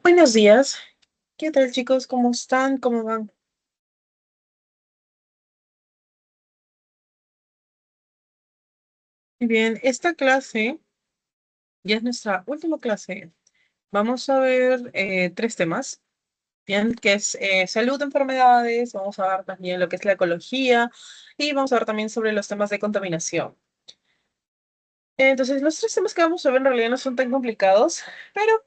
Buenos días. ¿Qué tal, chicos? ¿Cómo están? ¿Cómo van? Muy bien, esta clase ya es nuestra última clase. Vamos a ver tres temas, bien, que es salud, enfermedades, vamos a ver también lo que es la ecología y vamos a ver también sobre los temas de contaminación. Entonces, los tres temas que vamos a ver en realidad no son tan complicados, pero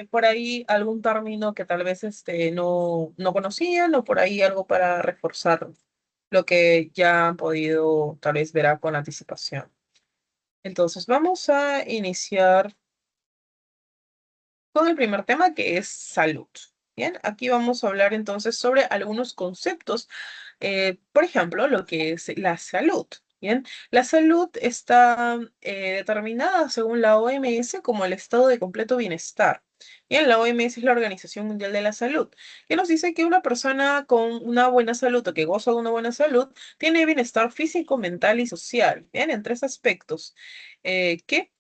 por ahí algún término que tal vez no conocían o por ahí algo para reforzar lo que ya han podido tal vez ver con anticipación. Entonces, vamos a iniciar con el primer tema que es salud. Bien, aquí vamos a hablar entonces sobre algunos conceptos, por ejemplo, lo que es la salud. Bien, la salud está determinada según la OMS como el estado de completo bienestar. Bien, la OMS es la Organización Mundial de la Salud, que nos dice que una persona con una buena salud o que goza de una buena salud tiene bienestar físico, mental y social. Bien, en tres aspectos que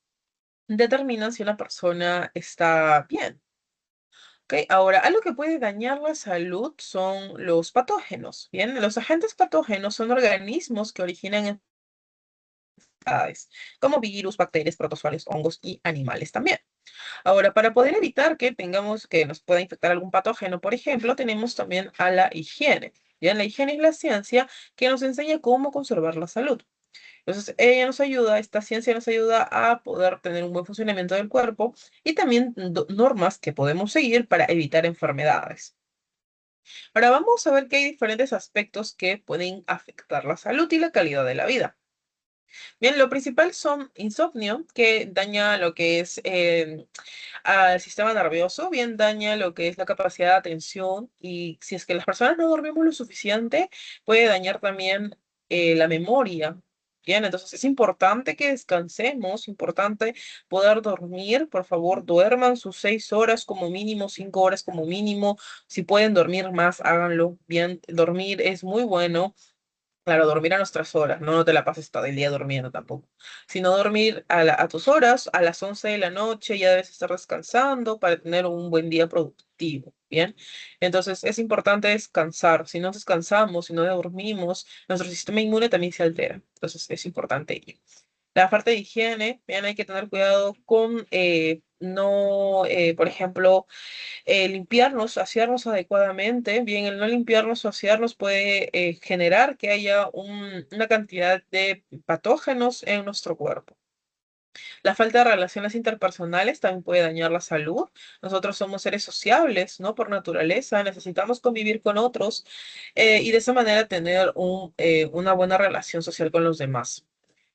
determinan si una persona está bien. ¿Ok? Ahora, algo que puede dañar la salud son los patógenos. Bien, los agentes patógenos son organismos que originan enfermedades, como virus, bacterias, protozoarios, hongos y animales también. Ahora, para poder evitar que tengamos que nos pueda infectar algún patógeno, por ejemplo, tenemos también a la higiene. Bien, la higiene es la ciencia que nos enseña cómo conservar la salud. Entonces, ella nos ayuda, esta ciencia nos ayuda a poder tener un buen funcionamiento del cuerpo y también normas que podemos seguir para evitar enfermedades. Ahora vamos a ver que hay diferentes aspectos que pueden afectar la salud y la calidad de la vida. Bien, lo principal son insomnio, que daña lo que es al sistema nervioso, bien daña lo que es la capacidad de atención y si es que las personas no dormimos lo suficiente, puede dañar también la memoria. Bien, entonces es importante que descansemos, importante poder dormir. Por favor, duerman sus 6 horas como mínimo, 5 horas como mínimo. Si pueden dormir más, háganlo. Bien, dormir es muy bueno. Claro, dormir a nuestras horas, no te la pases todo el día durmiendo tampoco, sino dormir a tus horas, a las 11 de la noche ya debes estar descansando para tener un buen día productivo, ¿bien? Entonces es importante descansar, si no descansamos, si no dormimos, nuestro sistema inmune también se altera, entonces es importante ello. La parte de higiene, bien, hay que tener cuidado con no, por ejemplo, limpiarnos, asearnos adecuadamente. Bien, el no limpiarnos o asearnos puede generar que haya una cantidad de patógenos en nuestro cuerpo. La falta de relaciones interpersonales también puede dañar la salud. Nosotros somos seres sociables, ¿no? Por naturaleza, necesitamos convivir con otros y de esa manera tener una buena relación social con los demás.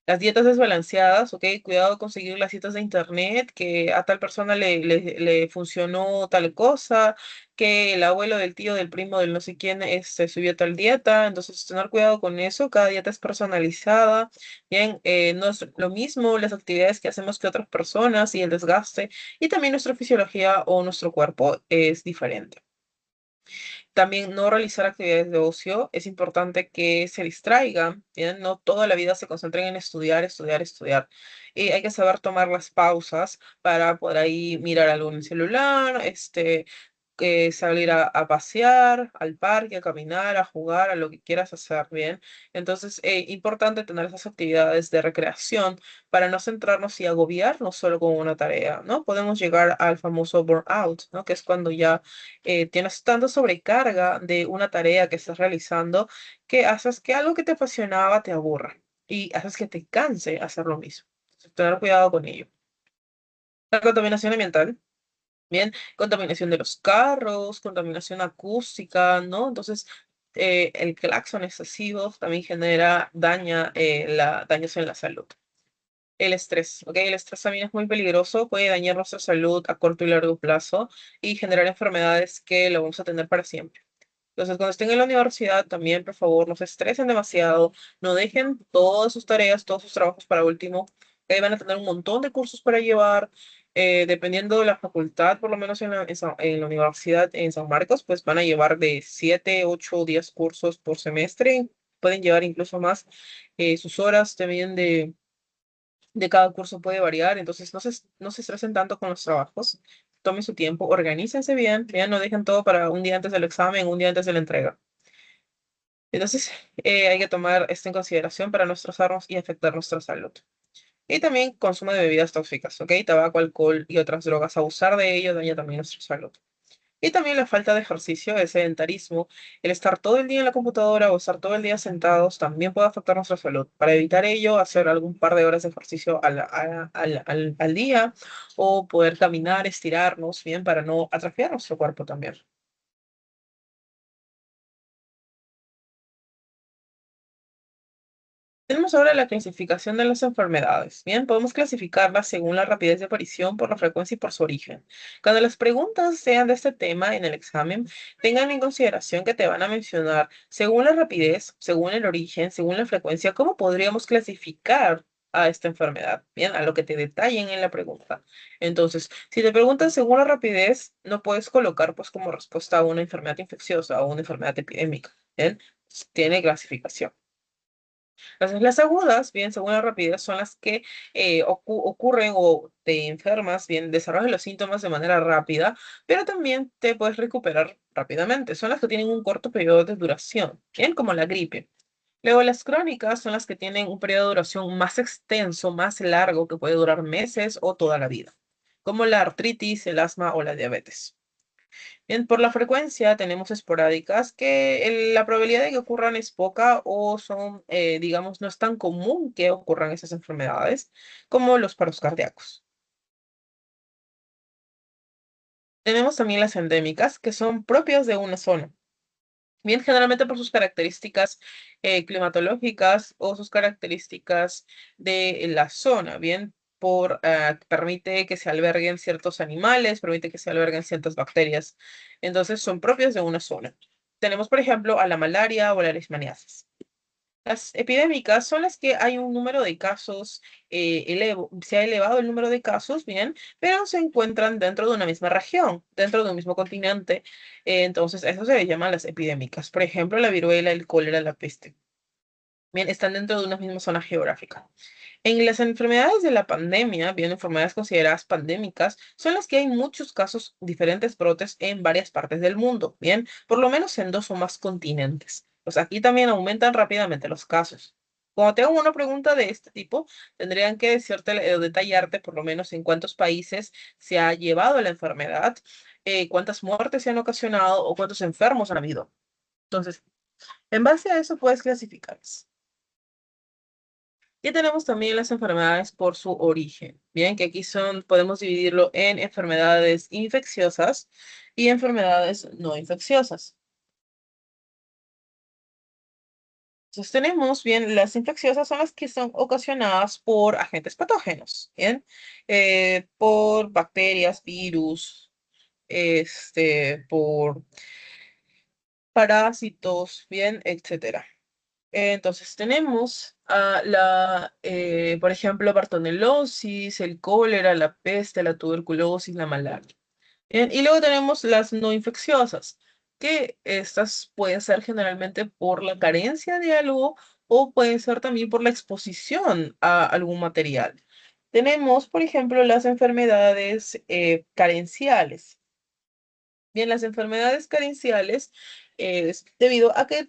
Las dietas desbalanceadas, ¿ok? Cuidado con seguir las citas de internet, que a tal persona le funcionó tal cosa, que el abuelo del tío, del primo, del no sé quién, subió tal dieta. Entonces, tener cuidado con eso. Cada dieta es personalizada. Bien, no es lo mismo las actividades que hacemos que otras personas y el desgaste. Y también nuestra fisiología o nuestro cuerpo es diferente. También no realizar actividades de ocio. Es importante que se distraigan, ¿bien? No toda la vida se concentren en estudiar, estudiar, estudiar. Y hay que saber tomar las pausas para poder ahí mirar algo en el celular, salir a pasear, al parque, a caminar, a jugar, a lo que quieras hacer, ¿bien? Entonces, importante tener esas actividades de recreación para no centrarnos y agobiarnos solo con una tarea, ¿no? Podemos llegar al famoso burnout, ¿no? Que es cuando ya tienes tanta sobrecarga de una tarea que estás realizando que haces que algo que te apasionaba te aburra y haces que te canse hacer lo mismo. Entonces, tener cuidado con ello. La contaminación ambiental. Bien, contaminación de los carros, contaminación acústica, ¿no? Entonces, el claxon excesivo también genera daños en la salud. El estrés, ¿ok? El estrés también es muy peligroso, puede dañar nuestra salud a corto y largo plazo y generar enfermedades que lo vamos a tener para siempre. Entonces, cuando estén en la universidad, también, por favor, no se estresen demasiado, no dejen todas sus tareas, todos sus trabajos para último. Van a tener un montón de cursos para llevar, dependiendo de la facultad, por lo menos en la universidad en San Marcos, pues van a llevar de 7, 8, 10 cursos por semestre. Pueden llevar incluso más. Sus horas también de cada curso puede variar, entonces no se estresen tanto con los trabajos. tomen su tiempo, organícense bien, bien, no dejen todo para un día antes del examen, un día antes de la entrega. Entonces, hay que tomar esto en consideración para no estresarnos y afectar nuestra salud. Y también consumo de bebidas tóxicas, ¿ok? Tabaco, alcohol y otras drogas. Abusar de ello daña también nuestra salud. Y también la falta de ejercicio, el sedentarismo, el estar todo el día en la computadora o estar todo el día sentados también puede afectar nuestra salud. Para evitar ello, hacer algún par de horas de ejercicio al día o poder caminar, estirarnos, bien, para no atrofiar nuestro cuerpo también. Tenemos ahora la clasificación de las enfermedades. Bien, podemos clasificarlas según la rapidez de aparición, por la frecuencia y por su origen. Cuando las preguntas sean de este tema en el examen, tengan en consideración que te van a mencionar según la rapidez, según el origen, según la frecuencia, cómo podríamos clasificar a esta enfermedad. Bien, a lo que te detallen en la pregunta. Entonces, si te preguntan según la rapidez, no puedes colocar pues como respuesta a una enfermedad infecciosa o una enfermedad epidémica. Bien, tiene clasificación. Las agudas, bien, según la rapidez, son las que ocurren o te enfermas, bien, desarrollas los síntomas de manera rápida, pero también te puedes recuperar rápidamente. Son las que tienen un corto periodo de duración, bien, como la gripe. Luego, las crónicas son las que tienen un periodo de duración más extenso, más largo, que puede durar meses o toda la vida, como la artritis, el asma o la diabetes. Bien, por la frecuencia tenemos esporádicas que la probabilidad de que ocurran es poca o son, digamos, no es tan común que ocurran esas enfermedades como los paros cardíacos. Tenemos también las endémicas que son propias de una zona. Bien, generalmente por sus características climatológicas o sus características de la zona, bien, permite que se alberguen ciertos animales, permite que se alberguen ciertas bacterias, entonces son propias de una zona. Tenemos, por ejemplo, a la malaria o la leishmaniasis. Las epidémicas son las que hay un número de casos, se ha elevado el número de casos, bien, pero se encuentran dentro de una misma región, dentro de un mismo continente. Entonces, eso se le llama las epidémicas. Por ejemplo, la viruela, el cólera, la peste. Bien, están dentro de una misma zona geográfica. En las enfermedades de la pandemia, bien, enfermedades consideradas pandémicas, son las que hay muchos casos, diferentes brotes en varias partes del mundo, bien, por lo menos en dos o más continentes. Pues aquí también aumentan rápidamente los casos. Cuando te hago una pregunta de este tipo, tendrían que decirte o detallarte por lo menos en cuántos países se ha llevado la enfermedad, cuántas muertes se han ocasionado o cuántos enfermos han habido. Entonces, en base a eso puedes clasificarlas. Y tenemos también las enfermedades por su origen. Bien, que aquí son, podemos dividirlo en enfermedades infecciosas y enfermedades no infecciosas. Entonces tenemos, bien, las infecciosas son las que son ocasionadas por agentes patógenos, bien, por bacterias, virus, por parásitos, bien, etcétera. Entonces tenemos por ejemplo, bartonelosis, el cólera, la peste, la tuberculosis, la malaria. Bien, y luego tenemos las no infecciosas, que estas pueden ser generalmente por la carencia de algo o pueden ser también por la exposición a algún material. Tenemos, por ejemplo, las enfermedades carenciales. Bien, las enfermedades carenciales es debido a que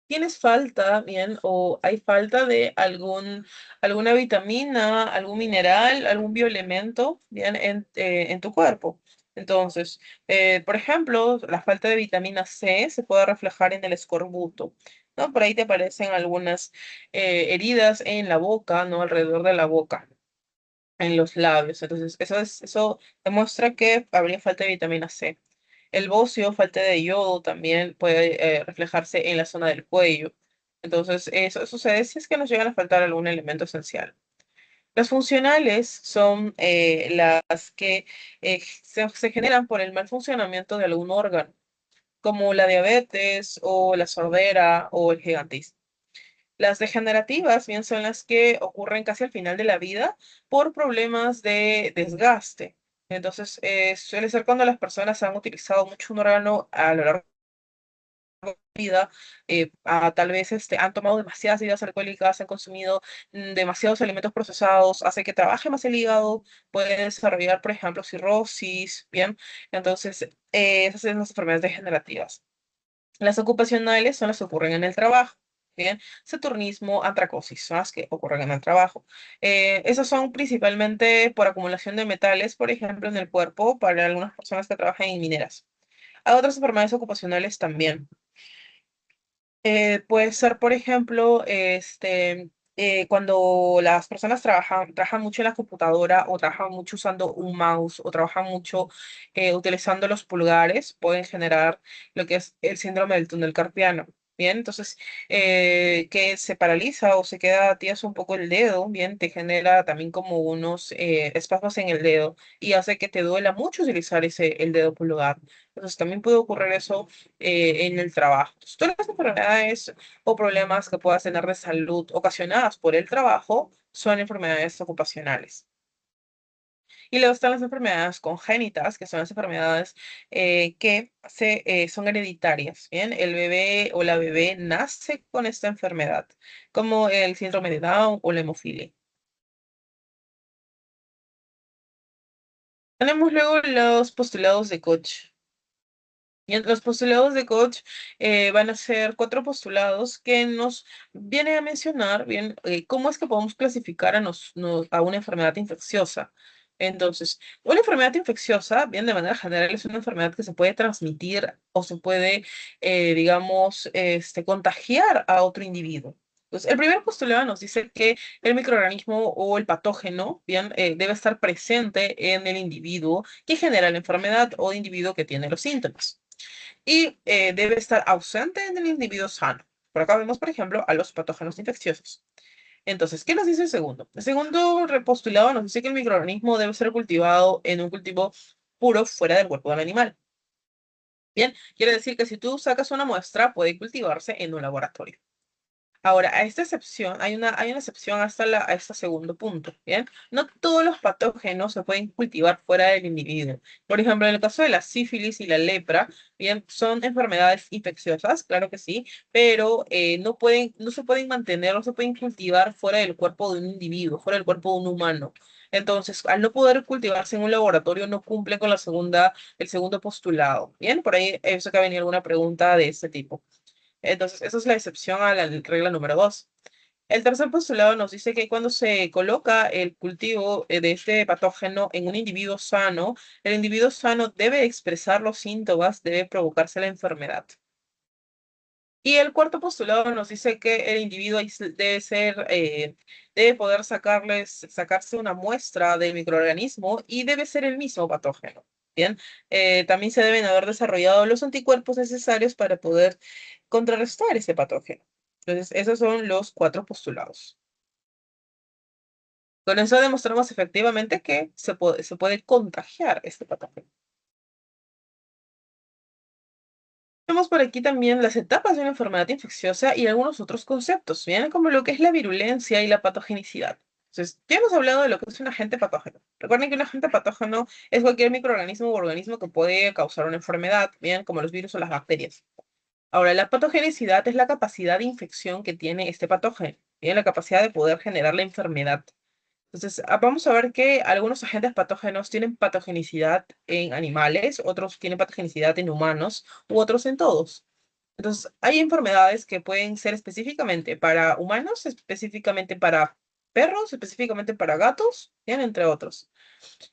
tienes falta, bien, o hay falta de alguna vitamina, algún mineral, algún bioelemento, bien, en tu cuerpo. Entonces, por ejemplo, la falta de vitamina C se puede reflejar en el escorbuto, ¿no? Por ahí te aparecen algunas heridas en la boca, ¿no? Alrededor de la boca, en los labios. Entonces, eso demuestra que habría falta de vitamina C. El bocio, falta de yodo, también puede reflejarse en la zona del cuello. Entonces, eso sucede si es que nos llegan a faltar algún elemento esencial. Las funcionales son las que se generan por el mal funcionamiento de algún órgano, como la diabetes o la sordera o el gigantismo. Las degenerativas bien son las que ocurren casi al final de la vida por problemas de desgaste. Entonces, suele ser cuando las personas han utilizado mucho un órgano a lo largo vida, tal vez han tomado demasiadas bebidas alcohólicas, han consumido demasiados alimentos procesados, hace que trabaje más el hígado, puede desarrollar, por ejemplo, cirrosis, ¿bien? Entonces, esas son las enfermedades degenerativas. Las ocupacionales son las que ocurren en el trabajo. Bien, saturnismo, antracosis, son las que ocurren en el trabajo. Esas son principalmente por acumulación de metales, por ejemplo, en el cuerpo, para algunas personas que trabajan en mineras. Hay otras enfermedades ocupacionales también. Puede ser, por ejemplo, cuando las personas trabajan mucho en la computadora o trabajan mucho usando un mouse o trabajan mucho utilizando los pulgares, pueden generar lo que es el síndrome del túnel carpiano. Bien, entonces, que se paraliza o se queda tieso un poco el dedo, bien, te genera también como unos espasmos en el dedo y hace que te duela mucho utilizar el dedo pulgar. Entonces, también puede ocurrir eso en el trabajo. Entonces, todas las enfermedades o problemas que puedas tener de salud ocasionadas por el trabajo son enfermedades ocupacionales. Y luego están las enfermedades congénitas, que son las enfermedades son hereditarias. Bien, el bebé o la bebé nace con esta enfermedad, como el síndrome de Down o la hemofilia. Tenemos luego los postulados de Koch. Bien, los postulados de Koch van a ser cuatro postulados que nos vienen a mencionar bien cómo es que podemos clasificar a una enfermedad infecciosa. Entonces, una enfermedad infecciosa, bien, de manera general, es una enfermedad que se puede transmitir o se puede, digamos, contagiar a otro individuo. Entonces, el primer postulado nos dice que el microorganismo o el patógeno, bien, debe estar presente en el individuo que genera la enfermedad o individuo que tiene los síntomas y debe estar ausente en el individuo sano. Por acá vemos, por ejemplo, a los patógenos infecciosos. Entonces, ¿qué nos dice el segundo? El segundo repostulado nos dice que el microorganismo debe ser cultivado en un cultivo puro fuera del cuerpo del animal. Bien, quiere decir que si tú sacas una muestra, puede cultivarse en un laboratorio. Ahora, a esta excepción, hay una excepción a este segundo punto, ¿bien? No todos los patógenos se pueden cultivar fuera del individuo. Por ejemplo, en el caso de la sífilis y la lepra, bien, son enfermedades infecciosas, claro que sí, pero no se pueden mantener, no se pueden cultivar fuera del cuerpo de un individuo, fuera del cuerpo de un humano. Entonces, al no poder cultivarse en un laboratorio, no cumple con el segundo postulado. Bien, por ahí eso que ha venido alguna pregunta de este tipo. Entonces, esa es la excepción a la regla número 2. El tercer postulado nos dice que cuando se coloca el cultivo de este patógeno en un individuo sano, el individuo sano debe expresar los síntomas, debe provocarse la enfermedad. Y el cuarto postulado nos dice que el individuo debe poder sacarse una muestra del microorganismo y debe ser el mismo patógeno. Bien, también se deben haber desarrollado los anticuerpos necesarios para poder contrarrestar ese patógeno. Entonces, esos son los cuatro postulados. Con eso demostramos efectivamente que se puede contagiar este patógeno. Vemos por aquí también las etapas de una enfermedad infecciosa y algunos otros conceptos, bien como lo que es la virulencia y la patogenicidad. Entonces, ya hemos hablado de lo que es un agente patógeno. Recuerden que un agente patógeno es cualquier microorganismo u organismo que puede causar una enfermedad, bien como los virus o las bacterias. Ahora, la patogenicidad es la capacidad de infección que tiene este patógeno, bien la capacidad de poder generar la enfermedad. Entonces, vamos a ver que algunos agentes patógenos tienen patogenicidad en animales, otros tienen patogenicidad en humanos u otros en todos. Entonces, hay enfermedades que pueden ser específicamente para humanos, específicamente para perros, específicamente para gatos, bien, entre otros.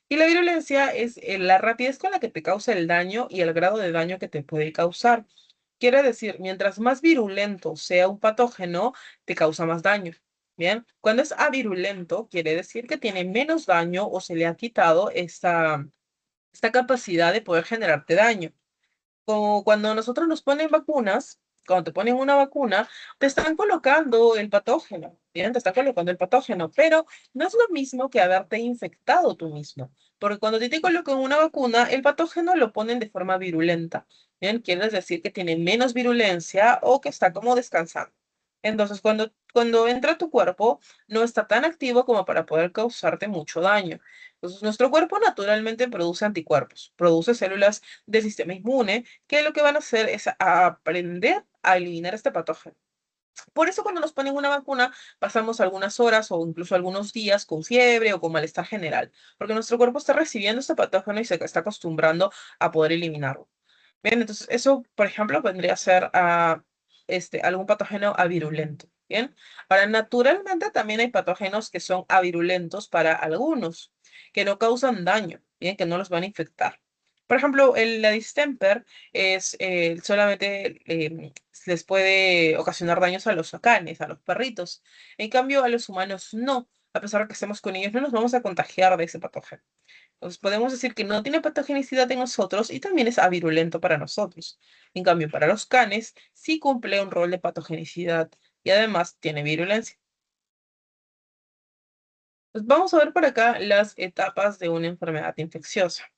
Y la virulencia es la rapidez con la que te causa el daño y el grado de daño que te puede causar. Quiere decir, mientras más virulento sea un patógeno, te causa más daño. Bien, cuando es avirulento, quiere decir que tiene menos daño o se le ha quitado esta capacidad de poder generarte daño. Como cuando nosotros nos ponen vacunas, cuando te ponen una vacuna, te están colocando el patógeno, ¿bien? Te están colocando el patógeno, pero no es lo mismo que haberte infectado tú mismo, porque cuando a ti te colocan una vacuna, el patógeno lo ponen de forma virulenta, ¿bien? Quiere decir que tiene menos virulencia o que está como descansando. Entonces, cuando entra a tu cuerpo, no está tan activo como para poder causarte mucho daño. Entonces, nuestro cuerpo naturalmente produce anticuerpos, produce células del sistema inmune, que lo que van a hacer es aprender a eliminar este patógeno. Por eso cuando nos ponen una vacuna pasamos algunas horas o incluso algunos días con fiebre o con malestar general, porque nuestro cuerpo está recibiendo este patógeno y se está acostumbrando a poder eliminarlo. Bien, entonces eso, por ejemplo, vendría a ser algún patógeno avirulento. Bien, ahora naturalmente también hay patógenos que son avirulentos para algunos, que no causan daño, bien, que no los van a infectar. Por ejemplo, la distemper es solamente les puede ocasionar daños a los canes, a los perritos. En cambio, a los humanos no. A pesar de que estemos con ellos, no nos vamos a contagiar de ese patógeno. Entonces podemos decir que no tiene patogenicidad en nosotros y también es avirulento para nosotros. En cambio, para los canes sí cumple un rol de patogenicidad y además tiene virulencia. Pues vamos a ver por acá las etapas de una enfermedad infecciosa.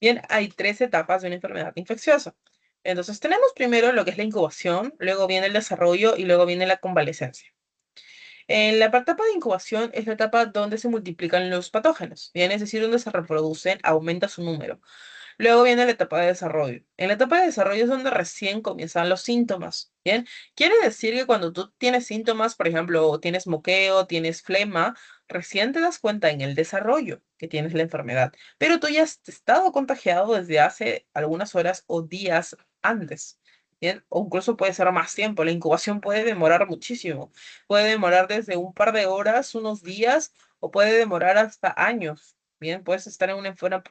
Bien, hay tres etapas de una enfermedad infecciosa. Entonces tenemos primero lo que es la incubación, luego viene el desarrollo y luego viene la convalecencia. En la etapa de incubación es la etapa donde se multiplican los patógenos, bien, es decir, donde se reproducen, aumenta su número. Luego viene la etapa de desarrollo. En la etapa de desarrollo es donde recién comienzan los síntomas. Bien, quiere decir que cuando tú tienes síntomas, por ejemplo, tienes moqueo, tienes flema, recién te das cuenta en el desarrollo que tienes la enfermedad. Pero tú ya has estado contagiado desde hace algunas horas o días antes. Bien, o incluso puede ser más tiempo. La incubación puede demorar muchísimo. Puede demorar desde un par de horas, unos días, o puede demorar hasta años. Bien, puedes estar en una enfermedad,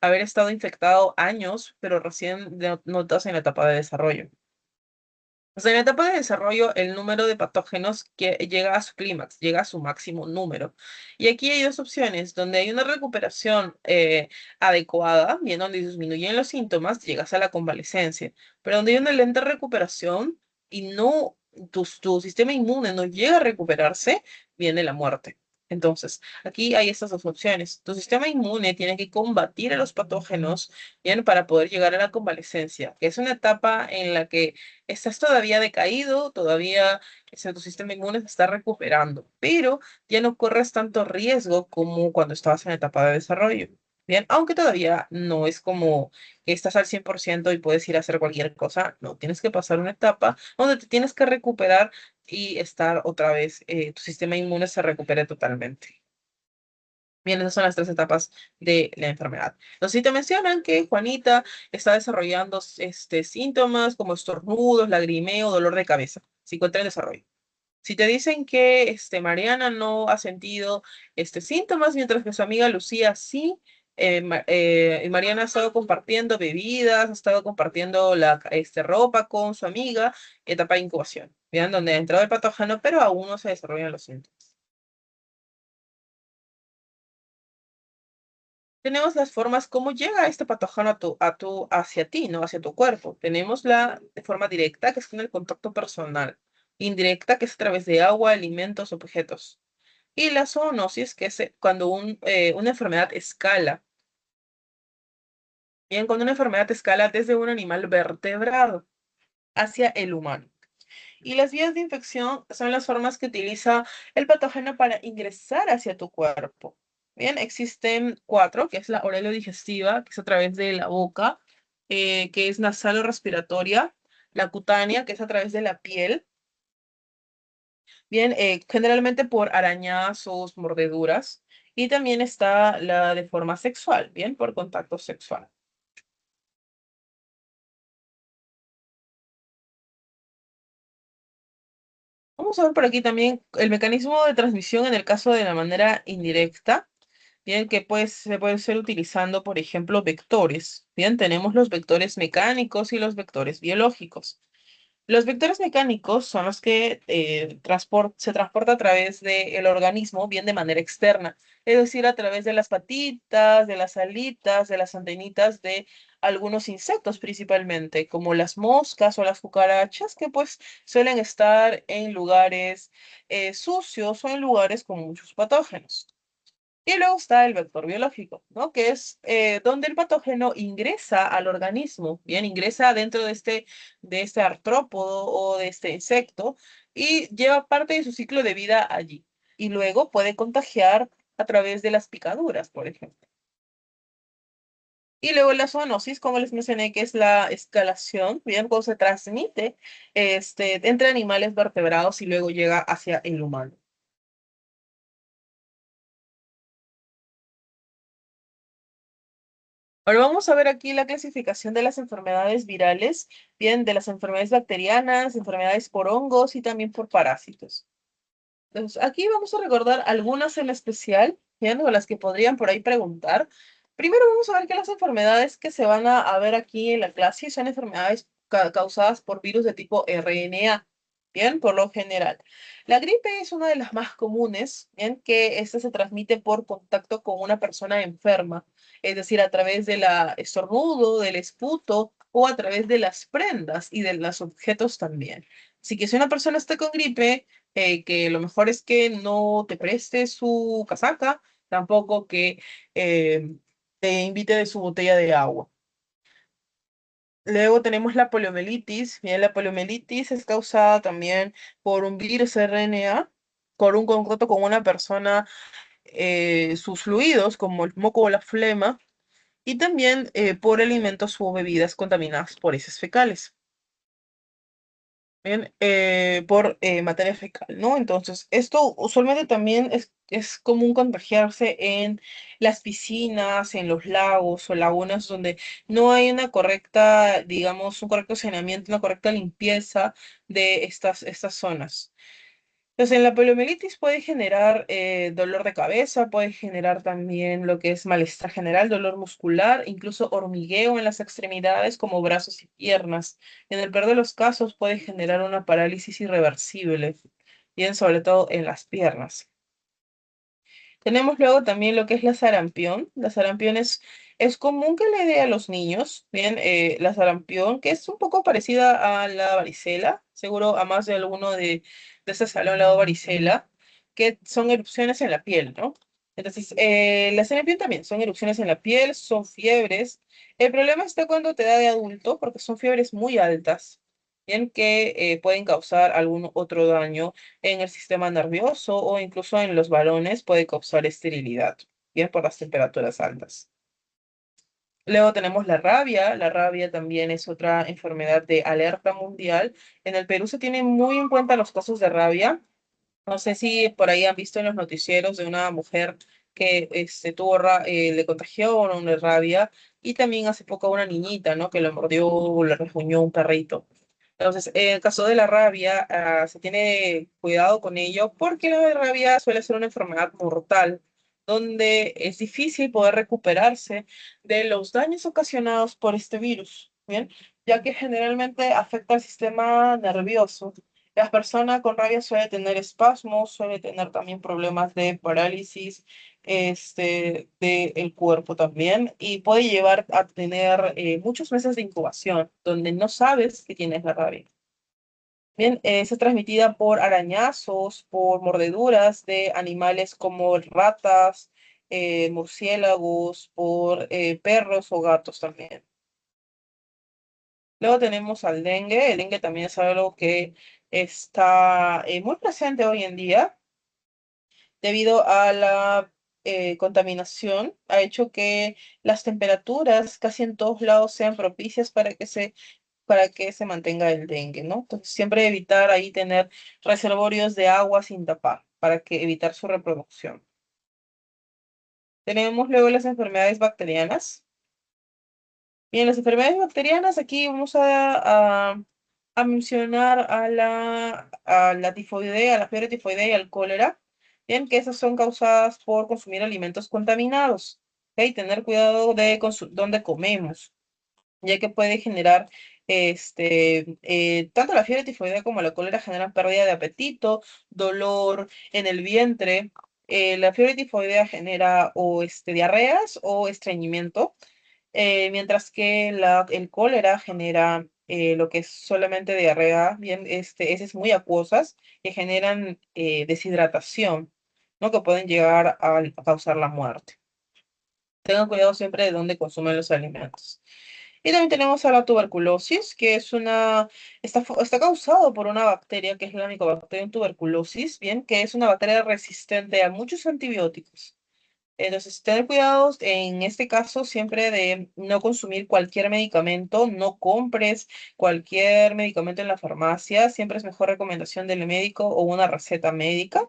haber estado infectado años, pero recién notas en la etapa de desarrollo. O sea, en la etapa de desarrollo, el número de patógenos que llega a su clímax, llega a su máximo número. Y aquí hay dos opciones, donde hay una recuperación adecuada, bien, donde disminuyen los síntomas, llegas a la convalecencia, pero donde hay una lenta recuperación y no, tu sistema inmune no llega a recuperarse, viene la muerte. Entonces, aquí hay estas dos opciones. Tu sistema inmune tiene que combatir a los patógenos, bien, para poder llegar a la convalecencia, que es una etapa en la que estás todavía decaído, todavía tu sistema inmune se está recuperando, pero ya no corres tanto riesgo como cuando estabas en la etapa de desarrollo. Bien, aunque todavía no es como que estás al 100% y puedes ir a hacer cualquier cosa, no, tienes que pasar una etapa donde te tienes que recuperar y estar otra vez, tu sistema inmune se recupere totalmente. Bien, esas son las tres etapas de la enfermedad. Entonces, si te mencionan que Juanita está desarrollando síntomas como estornudos, lagrimeo, dolor de cabeza, se encuentra en desarrollo. Si te dicen que Mariana no ha sentido síntomas, mientras que su amiga Lucía sí, y Mariana ha estado compartiendo bebidas, ha estado compartiendo ropa con su amiga, etapa de incubación, ¿bien? Donde ha entrado el patógeno, pero aún no se desarrollan los síntomas. Tenemos las formas, cómo llega este patógeno hacia ti, ¿no? Hacia tu cuerpo. Tenemos la de forma directa, que es con el contacto personal. Indirecta, que es a través de agua, alimentos, objetos. Y la zoonosis, que es cuando una enfermedad escala. Bien, cuando una enfermedad escala desde un animal vertebrado hacia el humano. Y las vías de infección son las formas que utiliza el patógeno para ingresar hacia tu cuerpo. Bien, existen cuatro, que es la digestiva, que es a través de la boca, que es nasal o respiratoria, la cutánea, que es a través de la piel, bien, generalmente por arañazos, mordeduras, y también está la de forma sexual, bien, por contacto sexual. Vamos a ver por aquí también el mecanismo de transmisión en el caso de la manera indirecta. Bien, que pues se puede ser utilizando, por ejemplo, vectores. Bien, tenemos los vectores mecánicos y los vectores biológicos. Los vectores mecánicos son los que se transporta a través del organismo, bien de manera externa, es decir, a través de las patitas, de las alitas, de las antenitas de algunos insectos principalmente, como las moscas o las cucarachas, que pues suelen estar en lugares sucios o en lugares con muchos patógenos. Y luego está el vector biológico, ¿no? Que es donde el patógeno ingresa al organismo, bien, ingresa dentro de este artrópodo o de este insecto y lleva parte de su ciclo de vida allí. Y luego puede contagiar a través de las picaduras, por ejemplo. Y luego la zoonosis, como les mencioné, que es la escalación, bien, cómo se transmite entre animales vertebrados y luego llega hacia el humano. Ahora vamos a ver aquí la clasificación de las enfermedades virales, bien, de las enfermedades bacterianas, enfermedades por hongos y también por parásitos. Entonces, aquí vamos a recordar algunas en especial, bien, o las que podrían por ahí preguntar. Primero vamos a ver que las enfermedades que se van a ver aquí en la clase son enfermedades causadas por virus de tipo RNA, bien, por lo general. La gripe es una de las más comunes, bien, que esta se transmite por contacto con una persona enferma, es decir, a través del estornudo, del esputo o a través de las prendas y de los objetos también. Así que si una persona está con gripe, que lo mejor es que no te preste su casaca, tampoco que eh, te invite de su botella de agua. Luego tenemos la poliomielitis. Bien, la poliomielitis es causada también por un virus RNA, por un contacto con una persona, sus fluidos, como el moco o la flema, y también por alimentos o bebidas contaminadas por heces fecales. Bien, por materia fecal, ¿no? Entonces, esto usualmente también es común contagiarse en las piscinas, en los lagos o lagunas donde no hay una correcta, digamos, un correcto saneamiento, una correcta limpieza de estas zonas. Entonces, la poliomielitis puede generar dolor de cabeza, puede generar también lo que es malestar general, dolor muscular, incluso hormigueo en las extremidades como brazos y piernas. En el peor de los casos puede generar una parálisis irreversible, bien, sobre todo en las piernas. Tenemos luego también lo que es la sarampión. La sarampión es común que le dé a los niños, bien, la sarampión, que es un poco parecida a la varicela, seguro a más de alguno de este salón le ha dado varicela, que son erupciones en la piel, ¿no? Entonces, la sarampión también son erupciones en la piel, son fiebres. El problema está cuando te da de adulto, porque son fiebres muy altas, bien, que pueden causar algún otro daño en el sistema nervioso o incluso en los varones puede causar esterilidad, bien por las temperaturas altas. Luego tenemos la rabia. La rabia también es otra enfermedad de alerta mundial. En el Perú se tienen muy en cuenta los casos de rabia. No sé si por ahí han visto en los noticieros de una mujer que le contagió una rabia y también hace poco una niñita, ¿no? Que le mordió o le rasguñó un perrito. Entonces, en el caso de la rabia, se tiene cuidado con ello porque la rabia suele ser una enfermedad mortal, donde es difícil poder recuperarse de los daños ocasionados por este virus, ¿bien? Ya que generalmente afecta al sistema nervioso. La persona con rabia suele tener espasmos, suele tener también problemas de parálisis, del cuerpo también, y puede llevar a tener muchos meses de incubación, donde no sabes que tienes la rabia. Bien, es transmitida por arañazos, por mordeduras de animales como ratas, murciélagos, por perros o gatos también. Luego tenemos al dengue. El dengue también es algo que está muy presente hoy en día debido a la contaminación. Ha hecho que las temperaturas casi en todos lados sean propicias para que se mantenga el dengue, ¿no? Entonces, siempre evitar ahí tener reservorios de agua sin tapar para que evitar su reproducción. Tenemos luego las enfermedades bacterianas. Bien, las enfermedades bacterianas, aquí vamos a mencionar a la tifoidea, a la fiebre tifoidea y al cólera. Bien, que esas son causadas por consumir alimentos contaminados. ¿Ok? Tener cuidado de dónde comemos, ya que puede generar, tanto la fiebre tifoidea como la cólera generan pérdida de apetito, dolor en el vientre. La fiebre tifoidea genera o diarreas o estreñimiento, mientras que el cólera genera lo que es solamente diarrea, bien, heces muy acuosas que generan deshidratación. ¿no? Que pueden llegar a causar la muerte. Tengan cuidado siempre de dónde consumen los alimentos. Y también tenemos a la tuberculosis, que está causado por una bacteria que es la Mycobacterium tuberculosis, bien, que es una bacteria resistente a muchos antibióticos. Entonces, tener cuidados en este caso siempre de no consumir cualquier medicamento, no compres cualquier medicamento en la farmacia, siempre es mejor recomendación del médico o una receta médica.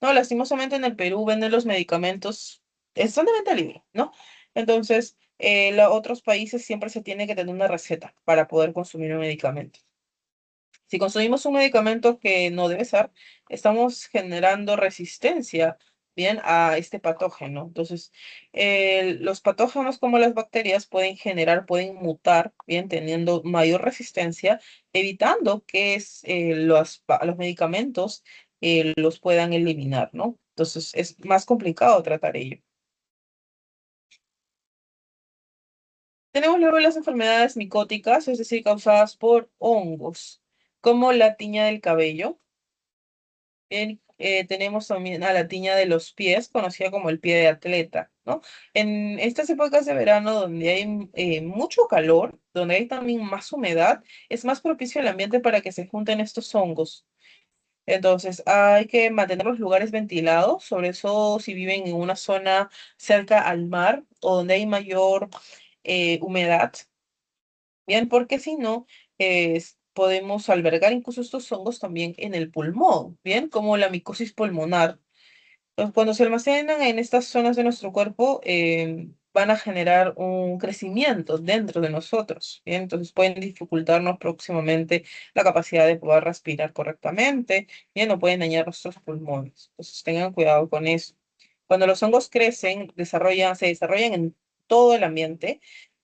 No, lastimosamente en el Perú venden los medicamentos, están de venta libre, ¿no? Entonces, los otros países siempre se tiene que tener una receta para poder consumir un medicamento. Si consumimos un medicamento que no debe ser, estamos generando resistencia, bien, a este patógeno. Entonces, los patógenos como las bacterias pueden mutar, bien, teniendo mayor resistencia, evitando que los medicamentos los puedan eliminar, ¿no? Entonces, es más complicado tratar ello. Tenemos luego las enfermedades micóticas, es decir, causadas por hongos, como la tiña del cabello. Bien, tenemos también a la tiña de los pies, conocida como el pie de atleta, ¿no? En estas épocas de verano donde hay mucho calor, donde hay también más humedad, es más propicio el ambiente para que se junten estos hongos. Entonces, hay que mantener los lugares ventilados, sobre eso si viven en una zona cerca al mar o donde hay mayor humedad. Bien, porque si no, podemos albergar incluso estos hongos también en el pulmón, bien, como la micosis pulmonar. Entonces, cuando se almacenan en estas zonas de nuestro cuerpo, van a generar un crecimiento dentro de nosotros, bien, entonces pueden dificultarnos próximamente la capacidad de poder respirar correctamente, bien, o pueden dañar nuestros pulmones. Entonces, tengan cuidado con eso. Cuando los hongos crecen, se desarrollan en todo el ambiente.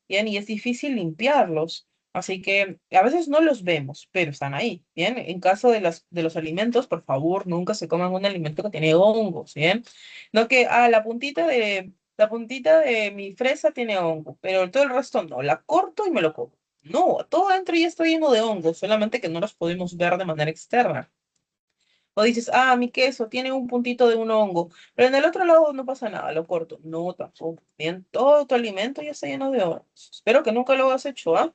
Bien, y es difícil limpiarlos. Así que a veces no los vemos, pero están ahí, ¿bien? En caso de los alimentos, por favor, nunca se coman un alimento que tiene hongos, ¿bien? No que, la puntita de mi fresa tiene hongo, pero todo el resto no, la corto y me lo como. No, todo adentro ya está lleno de hongos, solamente que no los podemos ver de manera externa. O dices, mi queso tiene un puntito de un hongo, pero en el otro lado no pasa nada, lo corto. No, tampoco. Bien, todo tu alimento ya está lleno de hongos. Espero que nunca lo hayas hecho, ¿ah?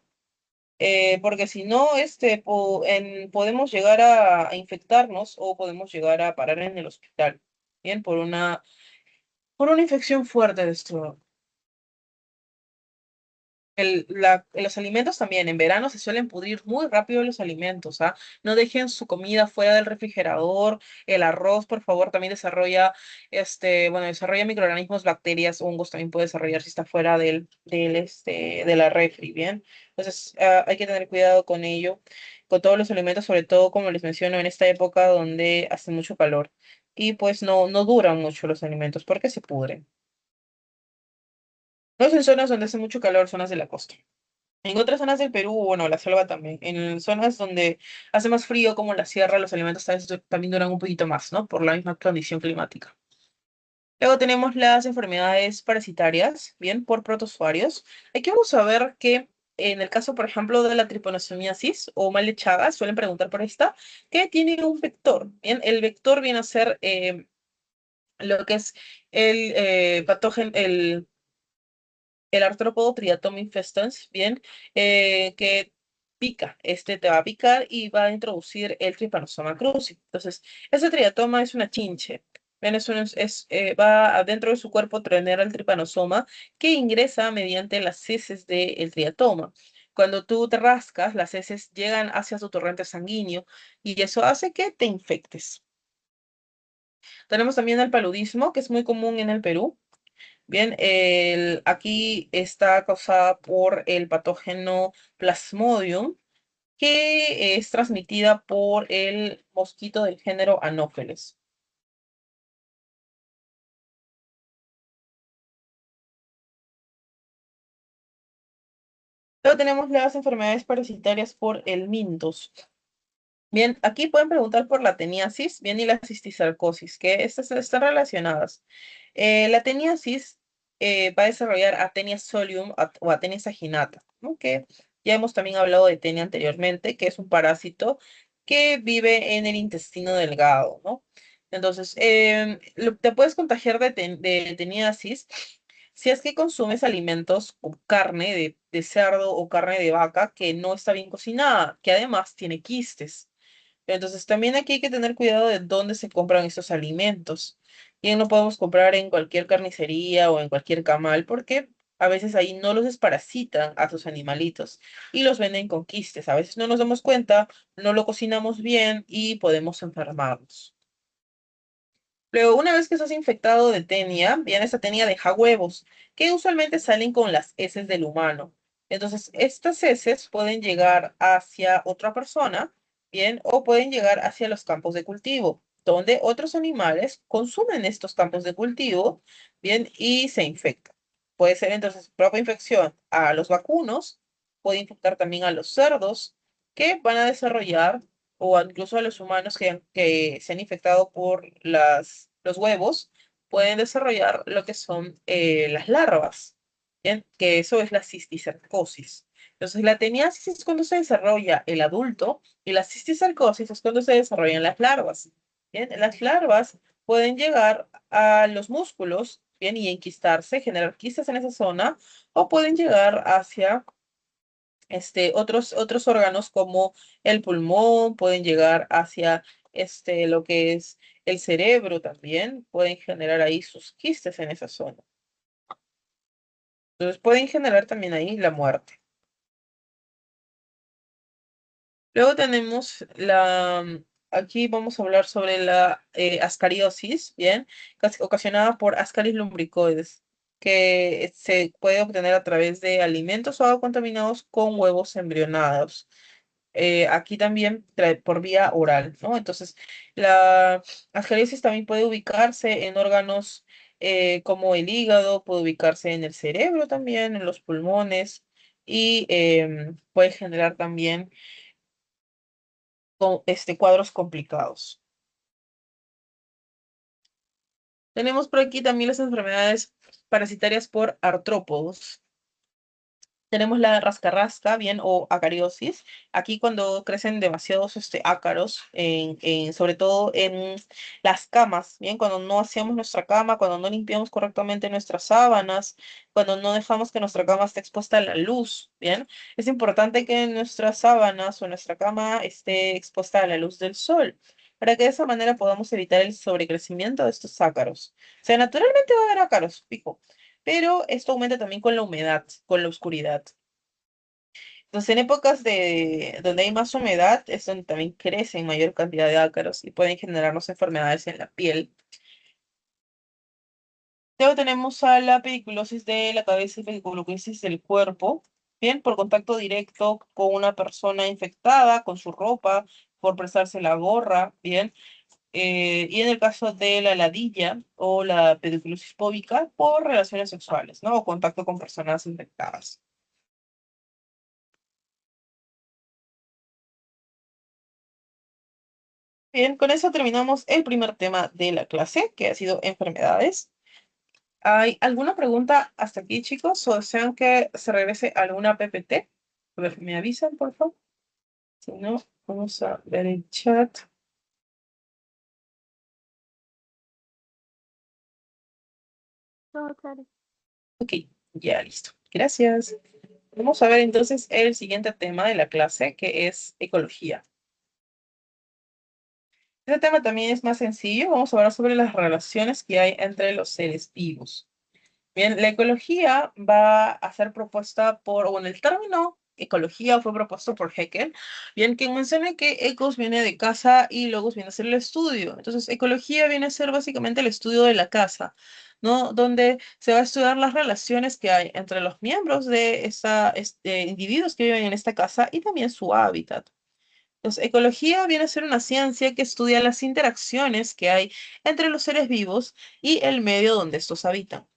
Porque si no, podemos llegar a infectarnos o podemos llegar a parar en el hospital, bien, por una infección fuerte de estómago. Los alimentos también, en verano se suelen pudrir muy rápido los alimentos, ¿ah? No dejen su comida fuera del refrigerador. El arroz, por favor, también desarrolla microorganismos, bacterias, hongos también puede desarrollar si está fuera de la refri, ¿bien? Entonces, hay que tener cuidado con ello, con todos los alimentos, sobre todo, como les menciono, en esta época donde hace mucho calor. Y pues no duran mucho los alimentos porque se pudren. No es en zonas donde hace mucho calor, zonas de la costa. En otras zonas del Perú, bueno, la selva también. En zonas donde hace más frío, como la sierra, los alimentos a veces también duran un poquito más, ¿no? Por la misma condición climática. Luego tenemos las enfermedades parasitarias, bien, por protozoarios. Aquí vamos a ver que en el caso, por ejemplo, de la tripanosomiasis o mal de Chagas, suelen preguntar por esta, que tiene un vector. Bien, el vector viene a ser lo que es el patógeno, el artrópodo Triatom infestans, bien, que pica. Este te va a picar y va a introducir el Trypanosoma cruzi. Entonces, ese triatoma es una chinche. Bien, va adentro de su cuerpo a tener el tripanosoma que ingresa mediante las heces del triatoma. Cuando tú te rascas, las heces llegan hacia tu torrente sanguíneo y eso hace que te infectes. Tenemos también el paludismo, que es muy común en el Perú. Bien, aquí está causada por el patógeno Plasmodium, que es transmitida por el mosquito del género Anopheles. Luego tenemos las enfermedades parasitarias por el Mintus. Bien, aquí pueden preguntar por la teniasis, bien, y la cisticercosis, que estas están relacionadas. La teniasis va a desarrollar Atenia solium o Atenia saginata, ¿no? Que ya hemos también hablado de tenia anteriormente, que es un parásito que vive en el intestino delgado, ¿no? Entonces, te puedes contagiar de teniasis si es que consumes alimentos con carne de cerdo o carne de vaca que no está bien cocinada, que además tiene quistes. Entonces, también aquí hay que tener cuidado de dónde se compran estos alimentos. Y no podemos comprar en cualquier carnicería o en cualquier camal porque a veces ahí no los desparasitan a sus animalitos y los venden con quistes. A veces no nos damos cuenta, no lo cocinamos bien y podemos enfermarnos. Luego, una vez que estás infectado de tenia, bien, esta tenia deja huevos, que usualmente salen con las heces del humano. Entonces, estas heces pueden llegar hacia otra persona, bien, o pueden llegar hacia los campos de cultivo, donde otros animales consumen estos campos de cultivo, bien, y se infectan. Puede ser entonces propia infección a los vacunos, puede infectar también a los cerdos, que van a desarrollar o incluso a los humanos que se han infectado por los huevos, pueden desarrollar lo que son las larvas, ¿bien? Que eso es la cisticercosis. Entonces, la teniasis es cuando se desarrolla el adulto y la cisticercosis es cuando se desarrollan las larvas. ¿Bien? Las larvas pueden llegar a los músculos, ¿bien? Y enquistarse, generar quistes en esa zona, o pueden llegar hacia otros órganos como el pulmón, pueden llegar hacia lo que es el cerebro también, pueden generar ahí sus quistes en esa zona. Entonces pueden generar también ahí la muerte. Luego tenemos aquí vamos a hablar sobre la ascariosis, ¿bien? Ocasionada por Ascaris lumbricoides, que se puede obtener a través de alimentos o agua contaminados con huevos embrionados. Aquí también por vía oral, ¿no? Entonces, la ascariasis también puede ubicarse en órganos como el hígado, puede ubicarse en el cerebro también, en los pulmones y puede generar también cuadros complicados. Tenemos por aquí también las enfermedades parasitarias por artrópodos. Tenemos la rascarrasca, bien, o acariosis. Aquí cuando crecen demasiados ácaros, sobre todo en las camas, bien, cuando no hacemos nuestra cama, cuando no limpiamos correctamente nuestras sábanas, cuando no dejamos que nuestra cama esté expuesta a la luz, bien, es importante que nuestras sábanas o nuestra cama esté expuesta a la luz del sol, para que de esa manera podamos evitar el sobrecrecimiento de estos ácaros. O sea, naturalmente va a haber ácaros, fijo, pero esto aumenta también con la humedad, con la oscuridad. Entonces, en épocas donde hay más humedad, es donde también crecen mayor cantidad de ácaros y pueden generarnos enfermedades en la piel. Luego tenemos a la pediculosis de la cabeza y pediculosis del cuerpo, bien, por contacto directo con una persona infectada, con su ropa, por prestarse la gorra, bien. Y en el caso de la ladilla o la pediculosis púbica, por relaciones sexuales, ¿no? O contacto con personas infectadas. Bien, con eso terminamos el primer tema de la clase, que ha sido enfermedades. ¿Hay alguna pregunta hasta aquí, chicos? ¿O desean que se regrese a alguna PPT? A ver, me avisan, por favor. Si no, vamos a ver el chat. Todo claro. Ok, ya listo. Gracias. Vamos a ver entonces el siguiente tema de la clase, que es ecología. Este tema también es más sencillo. Vamos a hablar sobre las relaciones que hay entre los seres vivos. Bien, la ecología va a ser propuesta bueno, el término ecología fue propuesto por Haeckel, bien, que menciona que ecos viene de casa y logos viene a ser el estudio. Entonces, ecología viene a ser básicamente el estudio de la casa, ¿no? Donde se va a estudiar las relaciones que hay entre los miembros de individuos que viven en esta casa y también su hábitat. Entonces, ecología viene a ser una ciencia que estudia las interacciones que hay entre los seres vivos y el medio donde estos habitan.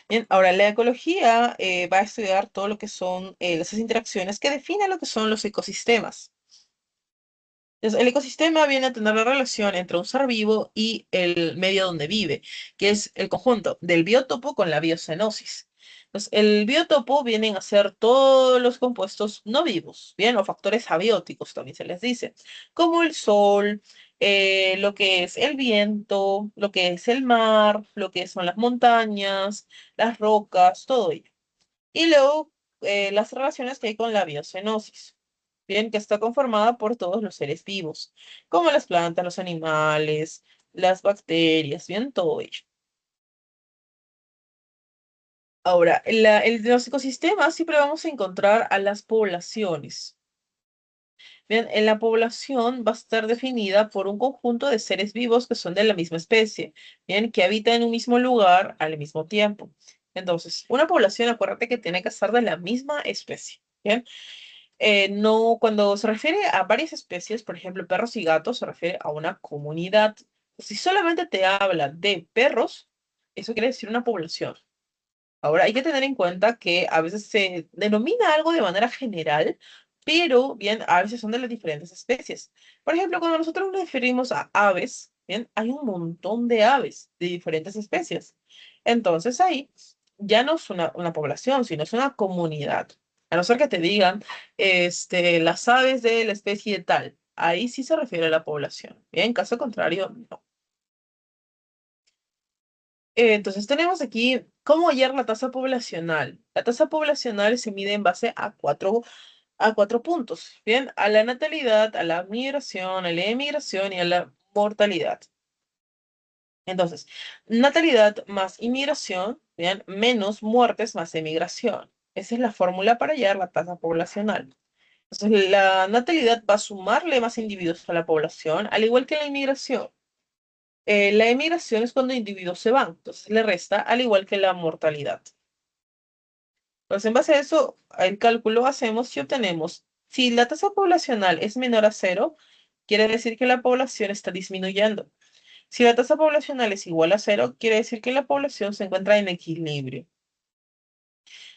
Bien, ahora la ecología va a estudiar todo lo que son esas interacciones que definen lo que son los ecosistemas. Entonces, el ecosistema viene a tener la relación entre un ser vivo y el medio donde vive, que es el conjunto del biótopo con la biocenosis. Entonces, el biótopo vienen a ser todos los compuestos no vivos, bien, o factores abióticos también se les dice, como el sol, lo que es el viento, lo que es el mar, lo que son las montañas, las rocas, todo ello. Y luego las relaciones que hay con la biocenosis, bien, que está conformada por todos los seres vivos, como las plantas, los animales, las bacterias, bien, todo ello. Ahora, en los ecosistemas siempre vamos a encontrar a las poblaciones. Bien, en la población va a estar definida por un conjunto de seres vivos que son de la misma especie, bien, que habitan en un mismo lugar al mismo tiempo. Entonces, una población, acuérdate que tiene que ser de la misma especie. Bien, no, cuando se refiere a varias especies, por ejemplo, perros y gatos, se refiere a una comunidad. Si solamente te habla de perros, eso quiere decir una población. Ahora, hay que tener en cuenta que a veces se denomina algo de manera general, pero bien, a veces son de las diferentes especies. Por ejemplo, cuando nosotros nos referimos a aves, bien, hay un montón de aves de diferentes especies. Entonces ahí ya no es una población, sino es una comunidad. A no ser que te digan, las aves de la especie tal, ahí sí se refiere a la población. Bien, caso contrario, no. Entonces tenemos aquí cómo hallar la tasa poblacional. La tasa poblacional se mide en base a cuatro puntos, ¿bien? A la natalidad, a la migración, a la emigración y a la mortalidad. Entonces, natalidad más inmigración, ¿bien? Menos muertes más emigración. Esa es la fórmula para hallar la tasa poblacional. Entonces, la natalidad va a sumarle más individuos a la población, al igual que la inmigración. La emigración es cuando individuos se van, entonces le resta al igual que la mortalidad. Entonces, en base a eso, el cálculo hacemos y obtenemos, si la tasa poblacional es menor a cero, quiere decir que la población está disminuyendo. Si la tasa poblacional es igual a cero, quiere decir que la población se encuentra en equilibrio.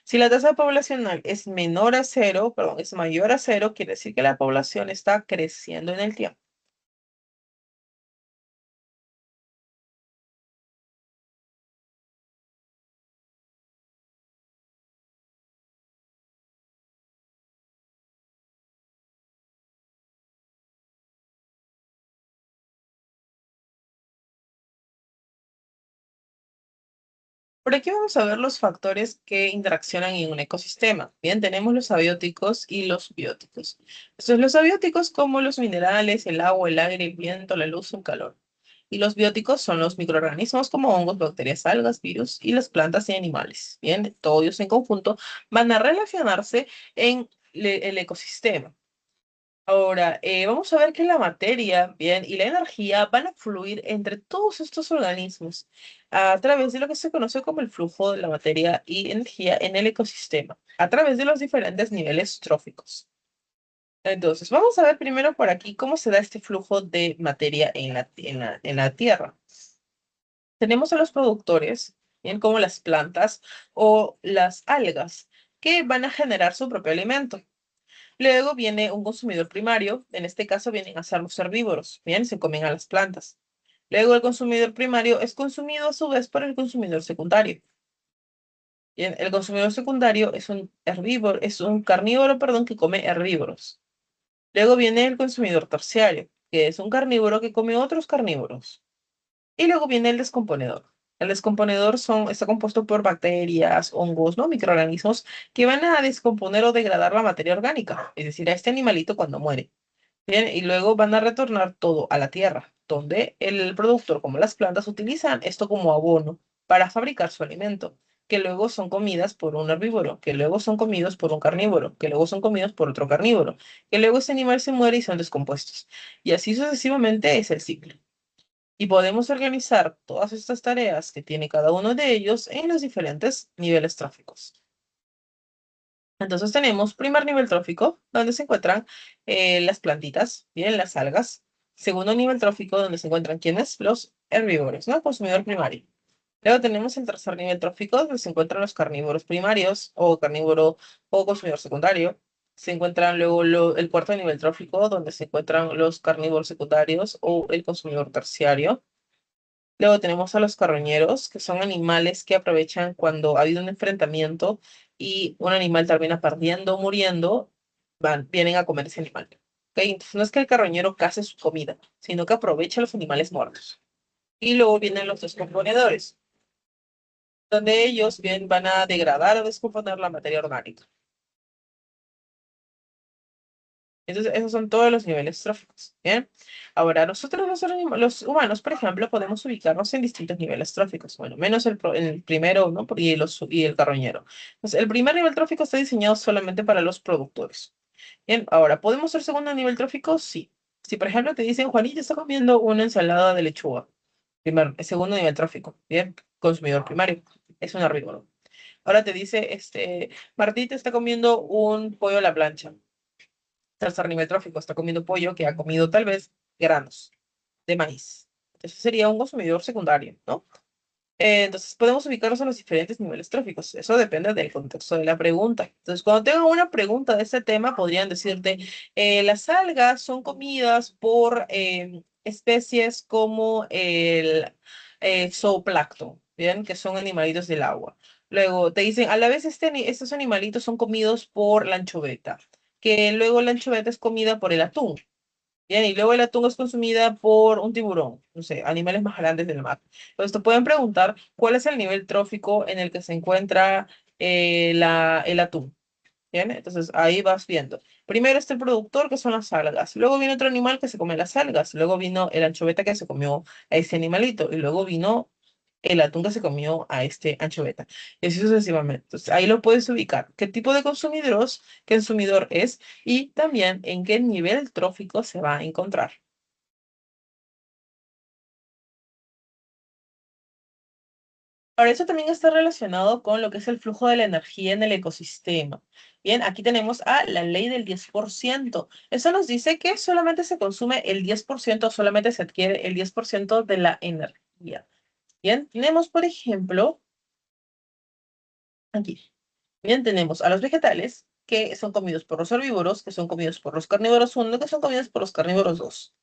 Si la tasa poblacional es menor a cero, perdón, es mayor a cero, quiere decir que la población está creciendo en el tiempo. Por aquí vamos a ver los factores que interaccionan en un ecosistema. Bien, tenemos los abióticos y los bióticos. Entonces, los abióticos como los minerales, el agua, el aire, el viento, la luz, el calor. Y los bióticos son los microorganismos como hongos, bacterias, algas, virus y las plantas y animales. Bien, todos ellos en conjunto van a relacionarse en el ecosistema. Ahora, vamos a ver que la materia, bien, y la energía van a fluir entre todos estos organismos a través de lo que se conoce como el flujo de la materia y energía en el ecosistema, a través de los diferentes niveles tróficos. Entonces, vamos a ver primero por aquí cómo se da este flujo de materia en la Tierra. Tenemos a los productores, bien, como las plantas o las algas, que van a generar su propio alimento. Luego viene un consumidor primario, en este caso vienen a ser los herbívoros, bien, se comen a las plantas. Luego el consumidor primario es consumido a su vez por el consumidor secundario. Bien, el consumidor secundario es un herbívoro, es un carnívoro, perdón, que come herbívoros. Luego viene el consumidor terciario, que es un carnívoro que come otros carnívoros. Y luego viene el descomponedor. El descomponedor está compuesto por bacterias, hongos, ¿no? Microorganismos que van a descomponer o degradar la materia orgánica, es decir, a este animalito cuando muere. Bien, y luego van a retornar todo a la tierra, donde el productor, como las plantas, utilizan esto como abono para fabricar su alimento, que luego son comidas por un herbívoro, que luego son comidos por un carnívoro, que luego son comidos por otro carnívoro, que luego ese animal se muere y son descompuestos. Y así sucesivamente es el ciclo. Y podemos organizar todas estas tareas que tiene cada uno de ellos en los diferentes niveles tróficos. Entonces tenemos primer nivel trófico, donde se encuentran las plantitas, bien, las algas. Segundo nivel trófico, donde se encuentran quienes, los herbívoros, ¿no? Consumidor primario. Luego tenemos el tercer nivel trófico, donde se encuentran los carnívoros primarios, o carnívoro o consumidor secundario. Se encuentran luego el cuarto nivel trófico, donde se encuentran los carnívoros secundarios o el consumidor terciario. Luego tenemos a los carroñeros, que son animales que aprovechan cuando ha habido un enfrentamiento y un animal termina perdiendo o muriendo, vienen a comer ese animal. Entonces no es que el carroñero cace su comida, sino que aprovecha los animales muertos. Y luego vienen los descomponedores, donde ellos bien van a degradar o descomponer la materia orgánica. Entonces, esos son todos los niveles tróficos. Bien. Ahora, nosotros los humanos, por ejemplo, podemos ubicarnos en distintos niveles tróficos. Bueno, menos el primero, ¿no? Y el carroñero. Entonces, el primer nivel trófico está diseñado solamente para los productores. Bien. Ahora, ¿podemos ser segundo nivel trófico? Sí. Si, por ejemplo, te dicen, Juanita está comiendo una ensalada de lechuga. Segundo nivel trófico. Bien. Consumidor primario. Es un herbívoro. Ahora te dice, Martita está comiendo un pollo a la plancha. Tercer nivel trófico, está comiendo pollo que ha comido tal vez granos de maíz. Entonces sería un consumidor secundario, ¿no? Entonces podemos ubicarnos en los diferentes niveles tróficos. Eso depende del contexto de la pregunta. Entonces, cuando tengan una pregunta de este tema, podrían decirte, las algas son comidas por especies como el zooplancton, ¿bien? Que son animalitos del agua. Luego te dicen, a la vez estos animalitos son comidos por la anchoveta, que luego la anchoveta es comida por el atún. Bien, y luego el atún es consumida por un tiburón, no sé, animales más grandes del mar. Entonces te pueden preguntar cuál es el nivel trófico en el que se encuentra el atún. Bien, entonces ahí vas viendo. Primero está el productor, que son las algas. Luego viene otro animal que se come las algas. Luego vino el anchoveta que se comió a ese animalito. Y luego vino el atún que se comió a este anchoveta. Y así sucesivamente. Entonces ahí lo puedes ubicar. ¿Qué tipo de consumidor es? Y también en qué nivel trófico se va a encontrar. Ahora, eso también está relacionado con lo que es el flujo de la energía en el ecosistema. Bien, aquí tenemos a la ley del 10%. Eso nos dice que solamente se consume el 10%, solamente se adquiere el 10% de la energía. Bien, tenemos, por ejemplo, aquí. Bien, tenemos a los vegetales, que son comidos por los herbívoros, que son comidos por los carnívoros uno, que son comidos por los carnívoros 2.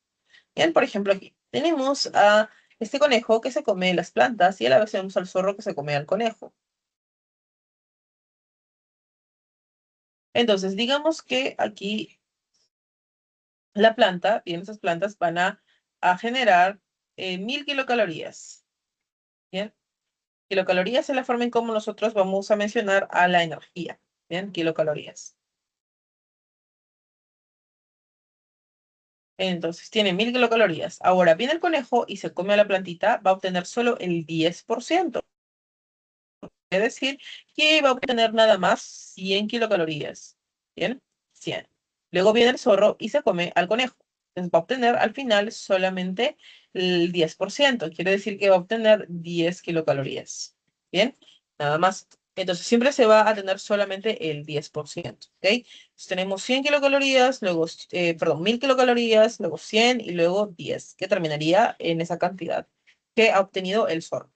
Bien, por ejemplo, aquí tenemos a este conejo que se come las plantas y a la vez tenemos al zorro que se come al conejo. Entonces, digamos que aquí la planta, bien, esas plantas van a generar 1000 kilocalorías. Bien, kilocalorías es la forma en cómo nosotros vamos a mencionar a la energía. Bien, kilocalorías. Entonces, tiene 1000 kilocalorías. Ahora viene el conejo y se come a la plantita, va a obtener solo el 10%. Es decir, que va a obtener nada más 100 kilocalorías. Bien, 100. Luego viene el zorro y se come al conejo. Entonces va a obtener al final solamente el 10%. Quiere decir que va a obtener 10 kilocalorías. Bien, nada más. Entonces siempre se va a tener solamente el 10%. ¿Ok? Entonces tenemos 100 kilocalorías, luego, perdón, 1000 kilocalorías, luego 100 y luego 10, que terminaría en esa cantidad que ha obtenido el zorro.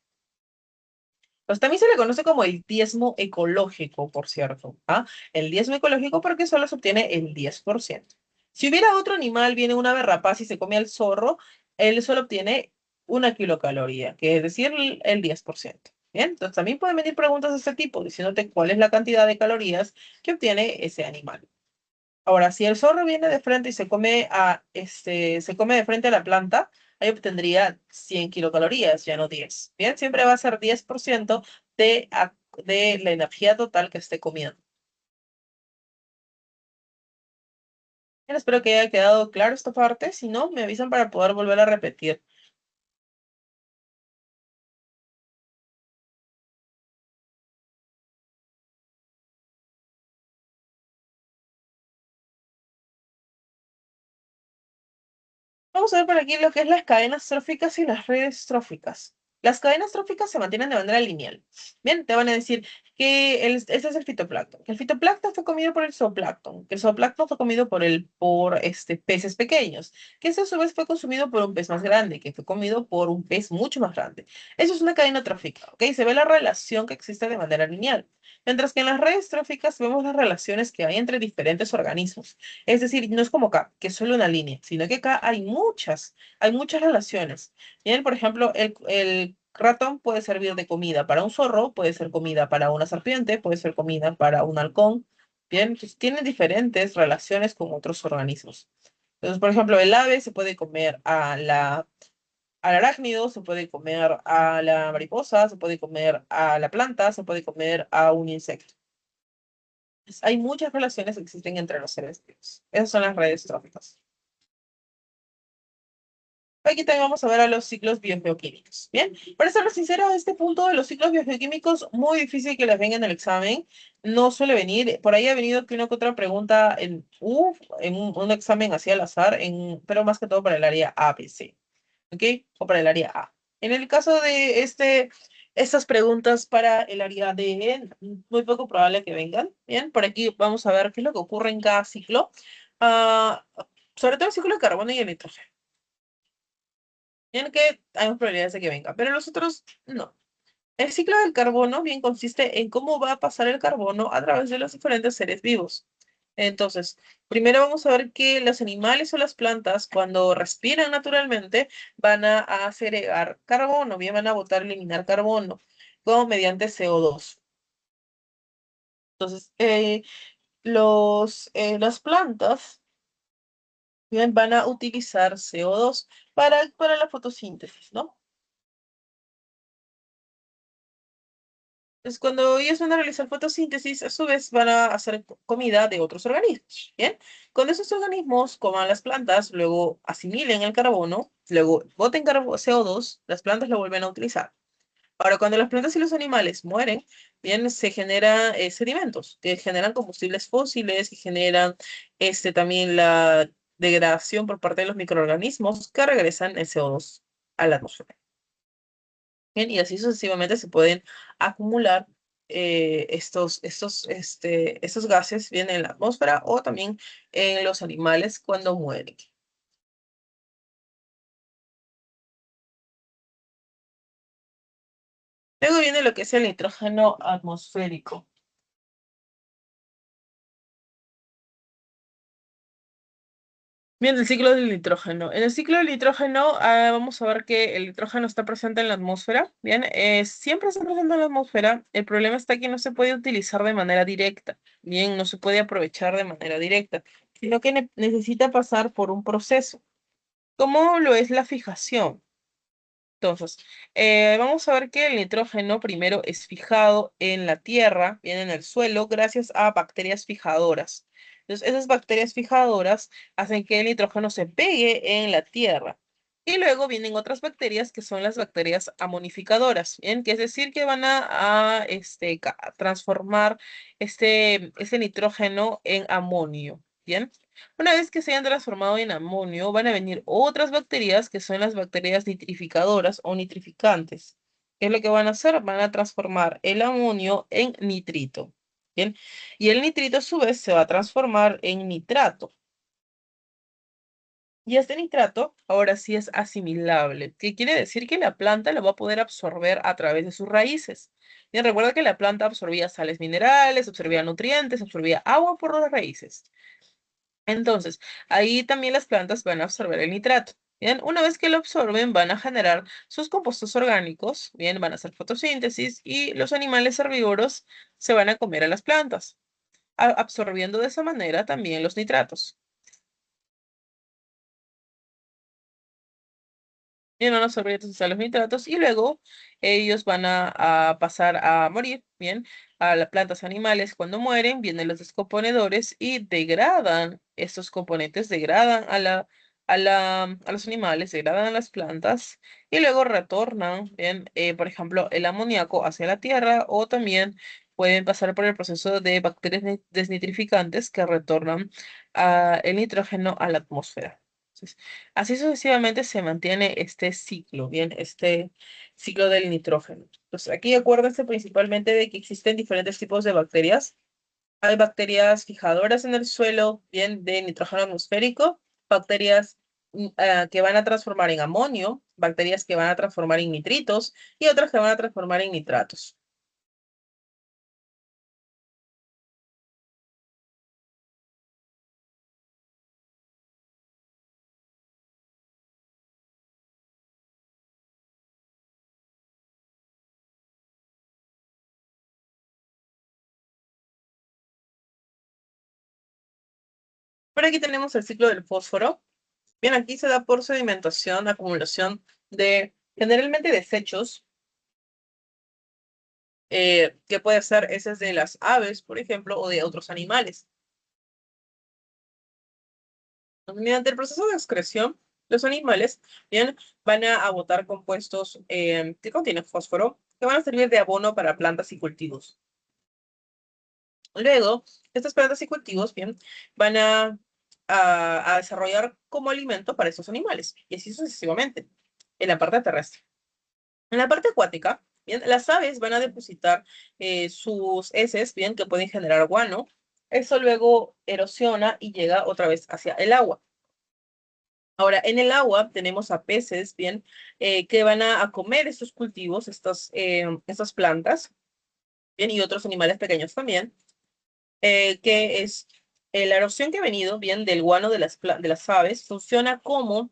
Pues también se le conoce como el diezmo ecológico, por cierto. ¿Ah? El diezmo ecológico porque solo se obtiene el 10%. Si hubiera otro animal, viene una ave rapaz y se come al zorro, él solo obtiene 1 kilocaloría, que es decir, el 10%. Bien, entonces también pueden venir preguntas de este tipo, diciéndote cuál es la cantidad de calorías que obtiene ese animal. Ahora, si el zorro viene de frente y se come de frente a la planta, ahí obtendría 100 kilocalorías, ya no 10. Bien, siempre va a ser 10% de la energía total que esté comiendo. Bien, espero que haya quedado claro esta parte. Si no, me avisan para poder volver a repetir. Vamos a ver por aquí lo que es las cadenas tróficas y las redes tróficas. Las cadenas tróficas se mantienen de manera lineal. Bien, te van a decir que ese es el fitoplancton. Que el fitoplancton fue comido por el zooplancton. Que el zooplancton fue comido por peces pequeños. Que ese a su vez fue consumido por un pez más grande. Que fue comido por un pez mucho más grande. Eso es una cadena trófica, ¿ok? Se ve la relación que existe de manera lineal. Mientras que en las redes tróficas vemos las relaciones que hay entre diferentes organismos. Es decir, no es como acá, que es solo una línea, sino que acá hay muchas relaciones. Bien, por ejemplo, el ratón puede servir de comida para un zorro, puede ser comida para una serpiente, puede ser comida para un halcón. Bien, entonces tienen diferentes relaciones con otros organismos. Entonces, por ejemplo, el ave se puede comer al arácnido, se puede comer a la mariposa, se puede comer a la planta, se puede comer a un insecto. Hay muchas relaciones que existen entre los seres vivos. Esas son las redes tróficas. Aquí también vamos a ver a los ciclos biogeoquímicos. Bien, para ser sincera, a este punto de los ciclos biogeoquímicos, muy difícil que les venga en el examen. No suele venir. Por ahí ha venido que una que otra pregunta en un examen así al azar, pero más que todo para el área A, B, C. ¿Ok? O para el área A. En el caso de estas preguntas para el área D, muy poco probable que vengan. Bien, por aquí vamos a ver qué es lo que ocurre en cada ciclo. Ah, sobre todo el ciclo de carbono y el nitrógeno. Bien que hay más probabilidades de que venga, pero los otros no. El ciclo del carbono bien consiste en cómo va a pasar el carbono a través de los diferentes seres vivos. Entonces, primero vamos a ver que los animales o las plantas, cuando respiran naturalmente, van a segregar carbono, bien van a botar, eliminar carbono, como mediante CO2. Entonces, las plantas bien, van a utilizar CO2 para la fotosíntesis, ¿no? Entonces, cuando ellos van a realizar fotosíntesis, a su vez van a hacer comida de otros organismos. Bien, cuando esos organismos coman las plantas, luego asimilen el carbono, luego boten CO2, las plantas lo vuelven a utilizar. Ahora, cuando las plantas y los animales mueren, bien, se generan sedimentos que generan combustibles fósiles, que generan también la degradación por parte de los microorganismos que regresan el CO2 a la atmósfera. Bien, y así sucesivamente se pueden acumular estos gases bien en la atmósfera o también en los animales cuando mueren. Luego viene lo que es el nitrógeno atmosférico. Bien, el ciclo del nitrógeno. En el ciclo del nitrógeno, vamos a ver que el nitrógeno está presente en la atmósfera. Bien, siempre está presente en la atmósfera. El problema está que no se puede utilizar de manera directa. Bien, no se puede aprovechar de manera directa, sino que necesita pasar por un proceso. ¿Cómo lo es la fijación? Entonces, vamos a ver que el nitrógeno primero es fijado en la tierra, bien en el suelo, gracias a bacterias fijadoras. Entonces, esas bacterias fijadoras hacen que el nitrógeno se pegue en la tierra. Y luego vienen otras bacterias que son las bacterias amonificadoras, ¿bien? Que es decir, que van a transformar este nitrógeno en amonio, ¿bien? Una vez que se hayan transformado en amonio, van a venir otras bacterias que son las bacterias nitrificadoras o nitrificantes. ¿Qué es lo que van a hacer? Van a transformar el amonio en nitrito. ¿Bien? Y el nitrito a su vez se va a transformar en nitrato. Y este nitrato ahora sí es asimilable, que quiere decir que la planta lo va a poder absorber a través de sus raíces. Bien, recuerda que la planta absorbía sales minerales, absorbía nutrientes, absorbía agua por las raíces. Entonces, ahí también las plantas van a absorber el nitrato. Bien, una vez que lo absorben, van a generar sus compuestos orgánicos, bien, van a hacer fotosíntesis y los animales herbívoros se van a comer a las plantas, absorbiendo de esa manera también los nitratos. Bien, van a absorber entonces los nitratos y luego ellos van a pasar a morir, bien, a las plantas animales cuando mueren, vienen los descomponedores y degradan estos componentes, degradan a los animales, degradan a las plantas y luego retornan, bien, por ejemplo, el amoníaco hacia la tierra o también pueden pasar por el proceso de bacterias desnitrificantes que retornan el nitrógeno a la atmósfera. Así sucesivamente se mantiene este ciclo, bien, este ciclo del nitrógeno. Entonces, aquí acuérdense principalmente de que existen diferentes tipos de bacterias. Hay bacterias fijadoras en el suelo, bien, de nitrógeno atmosférico, bacterias que van a transformar en amonio, bacterias que van a transformar en nitritos y otras que van a transformar en nitratos. Por aquí tenemos el ciclo del fósforo. Bien, aquí se da por sedimentación, acumulación de generalmente desechos, que puede ser heces de las aves, por ejemplo, o de otros animales. Mediante el proceso de excreción, los animales bien, van a botar compuestos que contienen fósforo, que van a servir de abono para plantas y cultivos. Luego, estas plantas y cultivos bien, van a desarrollar como alimento para estos animales, y así sucesivamente, en la parte terrestre. En la parte acuática, bien, las aves van a depositar sus heces, bien, que pueden generar guano. Eso luego erosiona y llega otra vez hacia el agua. Ahora, en el agua tenemos a peces, bien, que van a comer estos cultivos, estas plantas, bien, y otros animales pequeños también, que es la erosión que ha venido, bien, del guano de de las aves, funciona como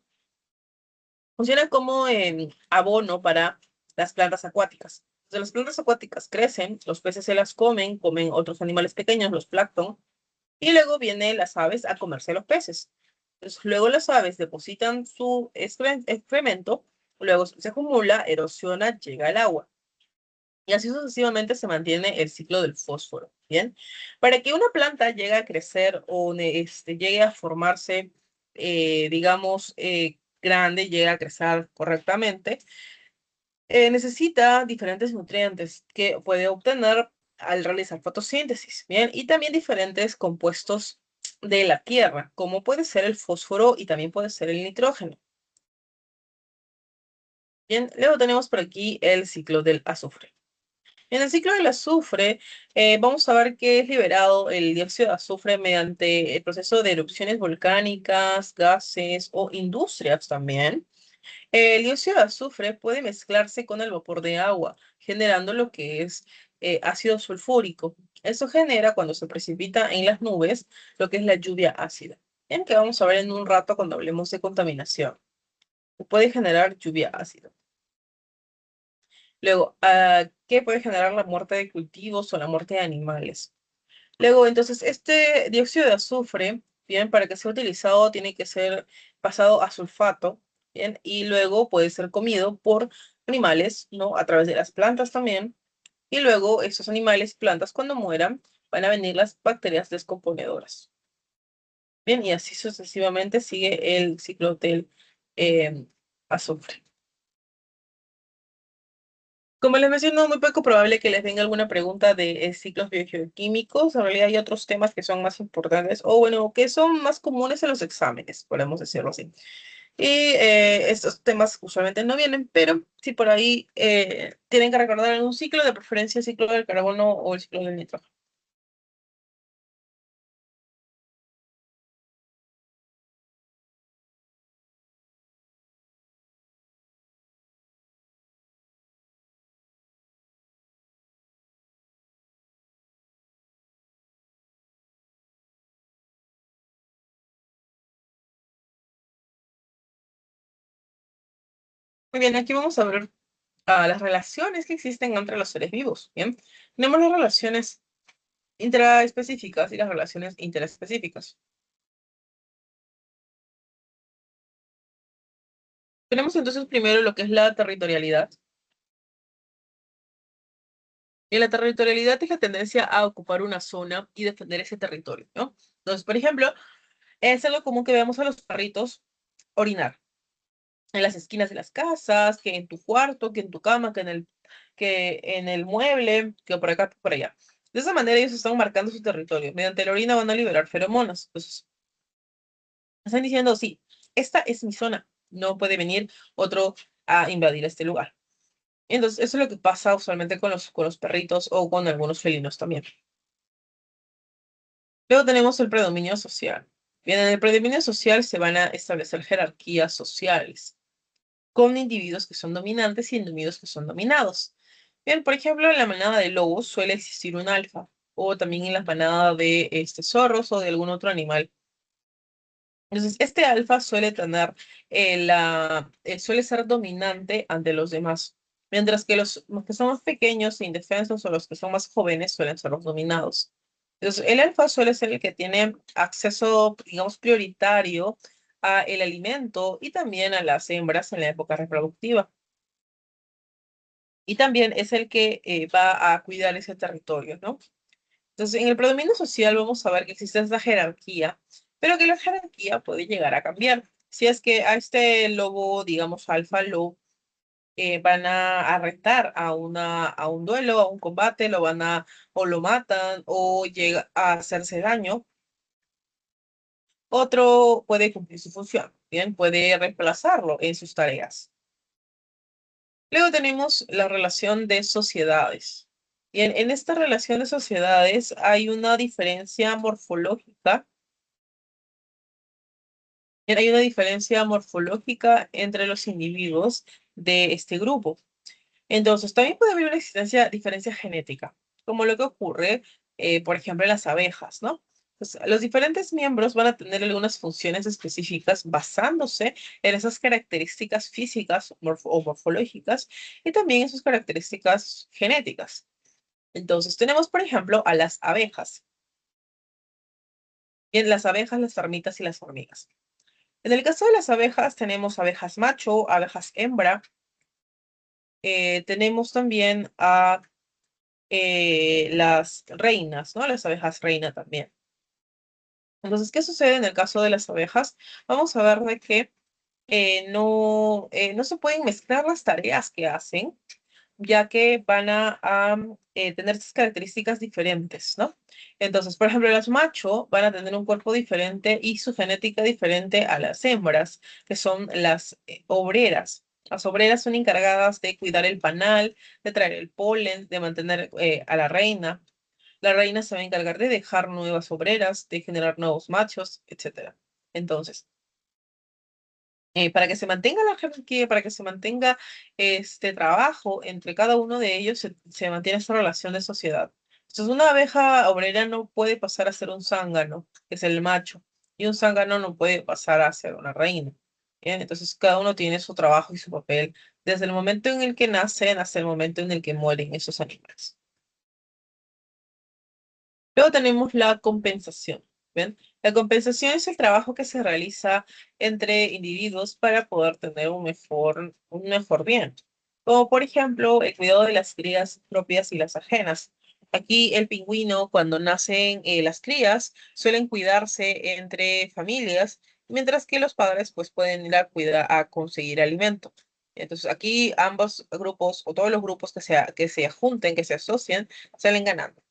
abono para las plantas acuáticas. Entonces, las plantas acuáticas crecen, los peces se las comen, comen otros animales pequeños, los plancton, y luego vienen las aves a comerse los peces. Entonces, luego las aves depositan su excremento, luego se acumula, erosiona, llega al agua. Y así sucesivamente se mantiene el ciclo del fósforo. Bien, para que una planta llegue a crecer o llegue a formarse, digamos, grande, llegue a crecer correctamente, necesita diferentes nutrientes que puede obtener al realizar fotosíntesis, ¿bien? Y también diferentes compuestos de la tierra, como puede ser el fósforo y también puede ser el nitrógeno. Bien, luego tenemos por aquí el ciclo del azufre. En el ciclo del azufre, vamos a ver que es liberado el dióxido de azufre mediante el proceso de erupciones volcánicas, gases o industrias también. El dióxido de azufre puede mezclarse con el vapor de agua, generando lo que es ácido sulfúrico. Eso genera, cuando se precipita en las nubes, lo que es la lluvia ácida. En que vamos a ver en un rato cuando hablemos de contaminación. Puede generar lluvia ácida. Luego, ¿qué puede generar la muerte de cultivos o la muerte de animales? Luego, entonces, este dióxido de azufre, bien, para que sea utilizado, tiene que ser pasado a sulfato, bien, y luego puede ser comido por animales, ¿no? A través de las plantas también. Y luego, esos animales y plantas, cuando mueran, van a venir las bacterias descomponedoras. Bien, y así sucesivamente sigue el ciclo del eh, azufre. Como les menciono, muy poco probable que les venga alguna pregunta de ciclos biogeoquímicos. En realidad hay otros temas que son más importantes o bueno, que son más comunes en los exámenes, podemos decirlo así. Y estos temas usualmente no vienen, pero si por ahí tienen que recordar algún ciclo, de preferencia el ciclo del carbono o el ciclo del nitrógeno. Muy bien, aquí vamos a ver las relaciones que existen entre los seres vivos. Bien, tenemos las relaciones intraespecíficas y las relaciones interespecíficas. Tenemos entonces primero lo que es la territorialidad. Y la territorialidad es la tendencia a ocupar una zona y defender ese territorio, ¿no? Entonces, por ejemplo, es algo común que veamos a los perritos orinar en las esquinas de las casas, que en tu cuarto, que en tu cama, que en el mueble, que por acá, que por allá. De esa manera ellos están marcando su territorio. Mediante la orina van a liberar feromonas. Entonces, están diciendo, sí, esta es mi zona. No puede venir otro a invadir este lugar. Entonces, eso es lo que pasa usualmente con con los perritos o con algunos felinos también. Luego tenemos el predominio social. Bien, en el predominio social se van a establecer jerarquías sociales con individuos que son dominantes y individuos que son dominados. Bien, por ejemplo, en la manada de lobos suele existir un alfa, o también en las manadas de zorros o de algún otro animal. Entonces, este alfa suele tener suele ser dominante ante los demás, mientras que los que son más pequeños e indefensos o los que son más jóvenes suelen ser los dominados. Entonces, el alfa suele ser el que tiene acceso, digamos, prioritario a el alimento y también a las hembras en la época reproductiva. Y también es el que va a cuidar ese territorio, ¿no? Entonces, en el predominio social vamos a ver que existe esta jerarquía, pero que la jerarquía puede llegar a cambiar. Si es que a este lobo, digamos, alfa lobo, van a retar a un duelo, a un combate, o lo matan, o llega a hacerse daño, otro puede cumplir su función, bien, puede reemplazarlo en sus tareas. Luego tenemos la relación de sociedades. Y en esta relación de sociedades hay una diferencia morfológica. Hay una diferencia morfológica entre los individuos de este grupo. Entonces, también puede haber una diferencia genética, como lo que ocurre, por ejemplo, en las abejas, ¿no? Pues, los diferentes miembros van a tener algunas funciones específicas basándose en esas características físicas o morfológicas y también en sus características genéticas. Entonces, tenemos, por ejemplo, a las abejas. Bien, las abejas, las termitas y las hormigas. En el caso de las abejas, tenemos abejas macho, abejas hembra. Tenemos también a las reinas, ¿no? Las abejas reina también. Entonces, ¿qué sucede en el caso de las abejas? Vamos a ver de que no se pueden mezclar las tareas que hacen, ya que van a tener estas características diferentes, ¿no? Entonces, por ejemplo, las machos van a tener un cuerpo diferente y su genética diferente a las hembras, que son las obreras. Las obreras son encargadas de cuidar el panal, de traer el polen, de mantener a la reina. La reina se va a encargar de dejar nuevas obreras, de generar nuevos machos, etcétera. Entonces, para que se mantenga la jerarquía, para que se mantenga este trabajo entre cada uno de ellos, se mantiene esta relación de sociedad. Entonces, una abeja obrera no puede pasar a ser un zángano, que es el macho, y un zángano no puede pasar a ser una reina. Bien, entonces, cada uno tiene su trabajo y su papel desde el momento en el que nacen hasta el momento en el que mueren esos animales. Luego tenemos la compensación. ¿Ven? La compensación es el trabajo que se realiza entre individuos para poder tener un mejor bien. Como por ejemplo, el cuidado de las crías propias y las ajenas. Aquí el pingüino, cuando nacen las crías, suelen cuidarse entre familias, mientras que los padres pues pueden ir a cuidar, a conseguir alimento. Entonces aquí ambos grupos o todos los grupos que se junten, que se asocien, salen ganando.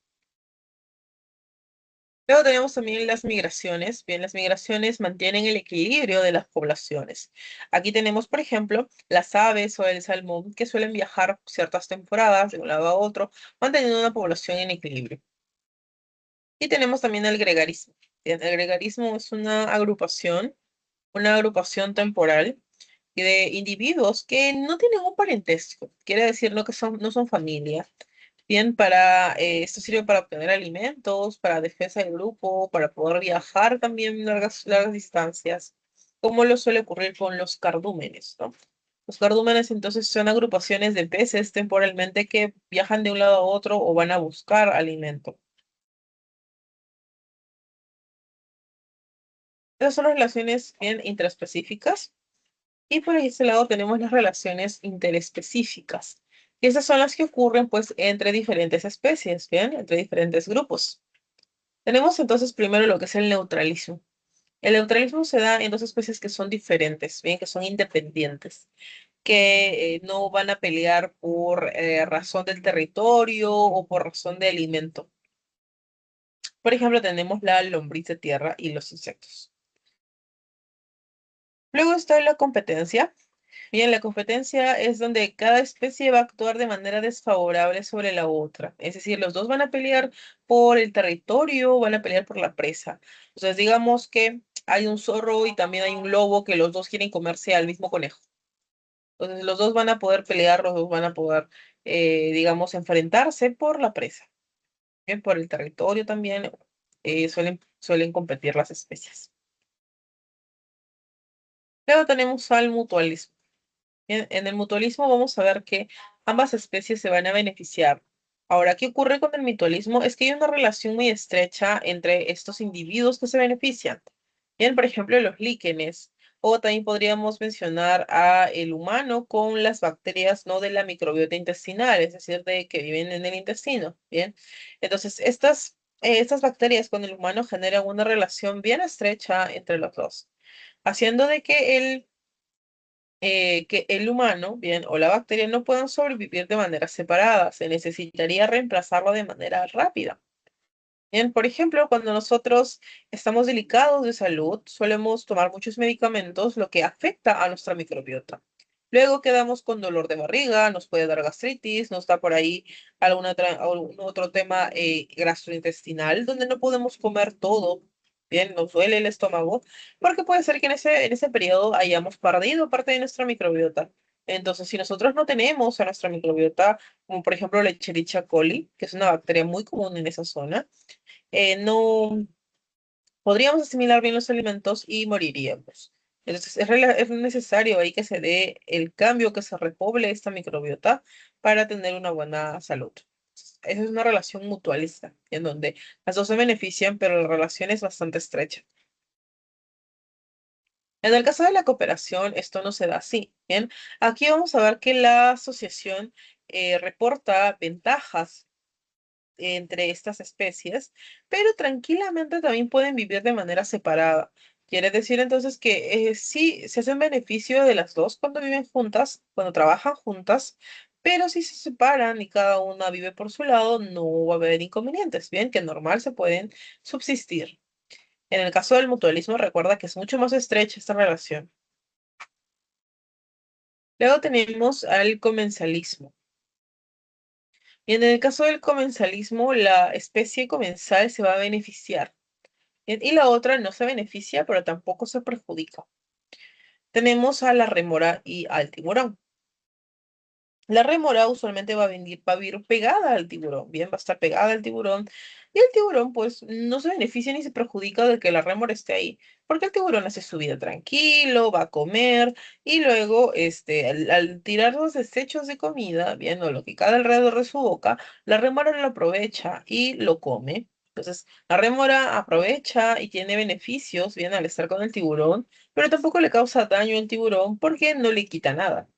Luego tenemos también las migraciones. Bien, las migraciones mantienen el equilibrio de las poblaciones. Aquí tenemos, por ejemplo, las aves o el salmón que suelen viajar ciertas temporadas de un lado a otro, manteniendo una población en equilibrio. Y tenemos también el gregarismo. Bien, el gregarismo es una agrupación temporal de individuos que no tienen un parentesco. Quiere decir no son familia. Bien, esto sirve para obtener alimentos, para defensa del grupo, para poder viajar también largas distancias, como lo suele ocurrir con los cardúmenes, ¿no? Los cardúmenes entonces son agrupaciones de peces temporalmente que viajan de un lado a otro o van a buscar alimento. Esas son las relaciones bien intraespecíficas. Y por ese lado tenemos las relaciones interespecíficas. Y esas son las que ocurren pues entre diferentes especies, ¿bien? Entre diferentes grupos. Tenemos entonces primero lo que es el neutralismo. El neutralismo se da en dos especies que son diferentes, bien, que son independientes, que no van a pelear por razón del territorio o por razón de alimento. Por ejemplo, tenemos la lombriz de tierra y los insectos. Luego está la competencia. Bien, la competencia es donde cada especie va a actuar de manera desfavorable sobre la otra. Es decir, los dos van a pelear por el territorio, van a pelear por la presa. Entonces, digamos que hay un zorro y también hay un lobo que los dos quieren comerse al mismo conejo. Entonces, los dos van a poder pelear, los dos van a poder, digamos, enfrentarse por la presa. Bien, por el territorio también suelen competir las especies. Luego tenemos al mutualismo. En el mutualismo vamos a ver que ambas especies se van a beneficiar. Ahora, ¿qué ocurre con el mutualismo? Es que hay una relación muy estrecha entre estos individuos que se benefician. Bien, por ejemplo, los líquenes. O también podríamos mencionar a el humano con las bacterias no de la microbiota intestinal, es decir, de que viven en el intestino, ¿bien? Entonces, estas bacterias con el humano generan una relación bien estrecha entre los dos, haciendo de que el humano, bien, o la bacteria no puedan sobrevivir de manera separada. Se necesitaría reemplazarlo de manera rápida. Bien, por ejemplo, cuando nosotros estamos delicados de salud, solemos tomar muchos medicamentos, lo que afecta a nuestra microbiota. Luego quedamos con dolor de barriga, nos puede dar gastritis, nos da por ahí algún otro tema gastrointestinal, donde no podemos comer todo. Bien, nos duele el estómago, porque puede ser que en ese periodo hayamos perdido parte de nuestra microbiota. Entonces, si nosotros no tenemos a nuestra microbiota, como por ejemplo la Escherichia coli, que es una bacteria muy común en esa zona, no podríamos asimilar bien los alimentos y moriríamos. Entonces, es necesario ahí que se dé el cambio, que se repoble esta microbiota para tener una buena salud. Esa es una relación mutualista, en donde las dos se benefician, pero la relación es bastante estrecha. En el caso de la cooperación, esto no se da así. Bien, aquí vamos a ver que la asociación reporta ventajas entre estas especies, pero tranquilamente también pueden vivir de manera separada. Quiere decir entonces que sí se hacen beneficio de las dos cuando viven juntas, cuando trabajan juntas, pero si se separan y cada una vive por su lado, no va a haber inconvenientes, bien, que normal se pueden subsistir. En el caso del mutualismo, recuerda que es mucho más estrecha esta relación. Luego tenemos al comensalismo. Y en el caso del comensalismo, la especie comensal se va a beneficiar. Bien, y la otra no se beneficia, pero tampoco se perjudica. Tenemos a la rémora y al tiburón. La rémora usualmente va a vivir pegada al tiburón, bien, va a estar pegada al tiburón. Y el tiburón, pues, no se beneficia ni se perjudica de que la rémora esté ahí, porque el tiburón hace su vida tranquilo, va a comer, y luego, al tirar los desechos de comida, bien, o lo que cae alrededor de su boca, la rémora lo aprovecha y lo come. Entonces, la rémora aprovecha y tiene beneficios, bien, al estar con el tiburón, pero tampoco le causa daño al tiburón porque no le quita nada.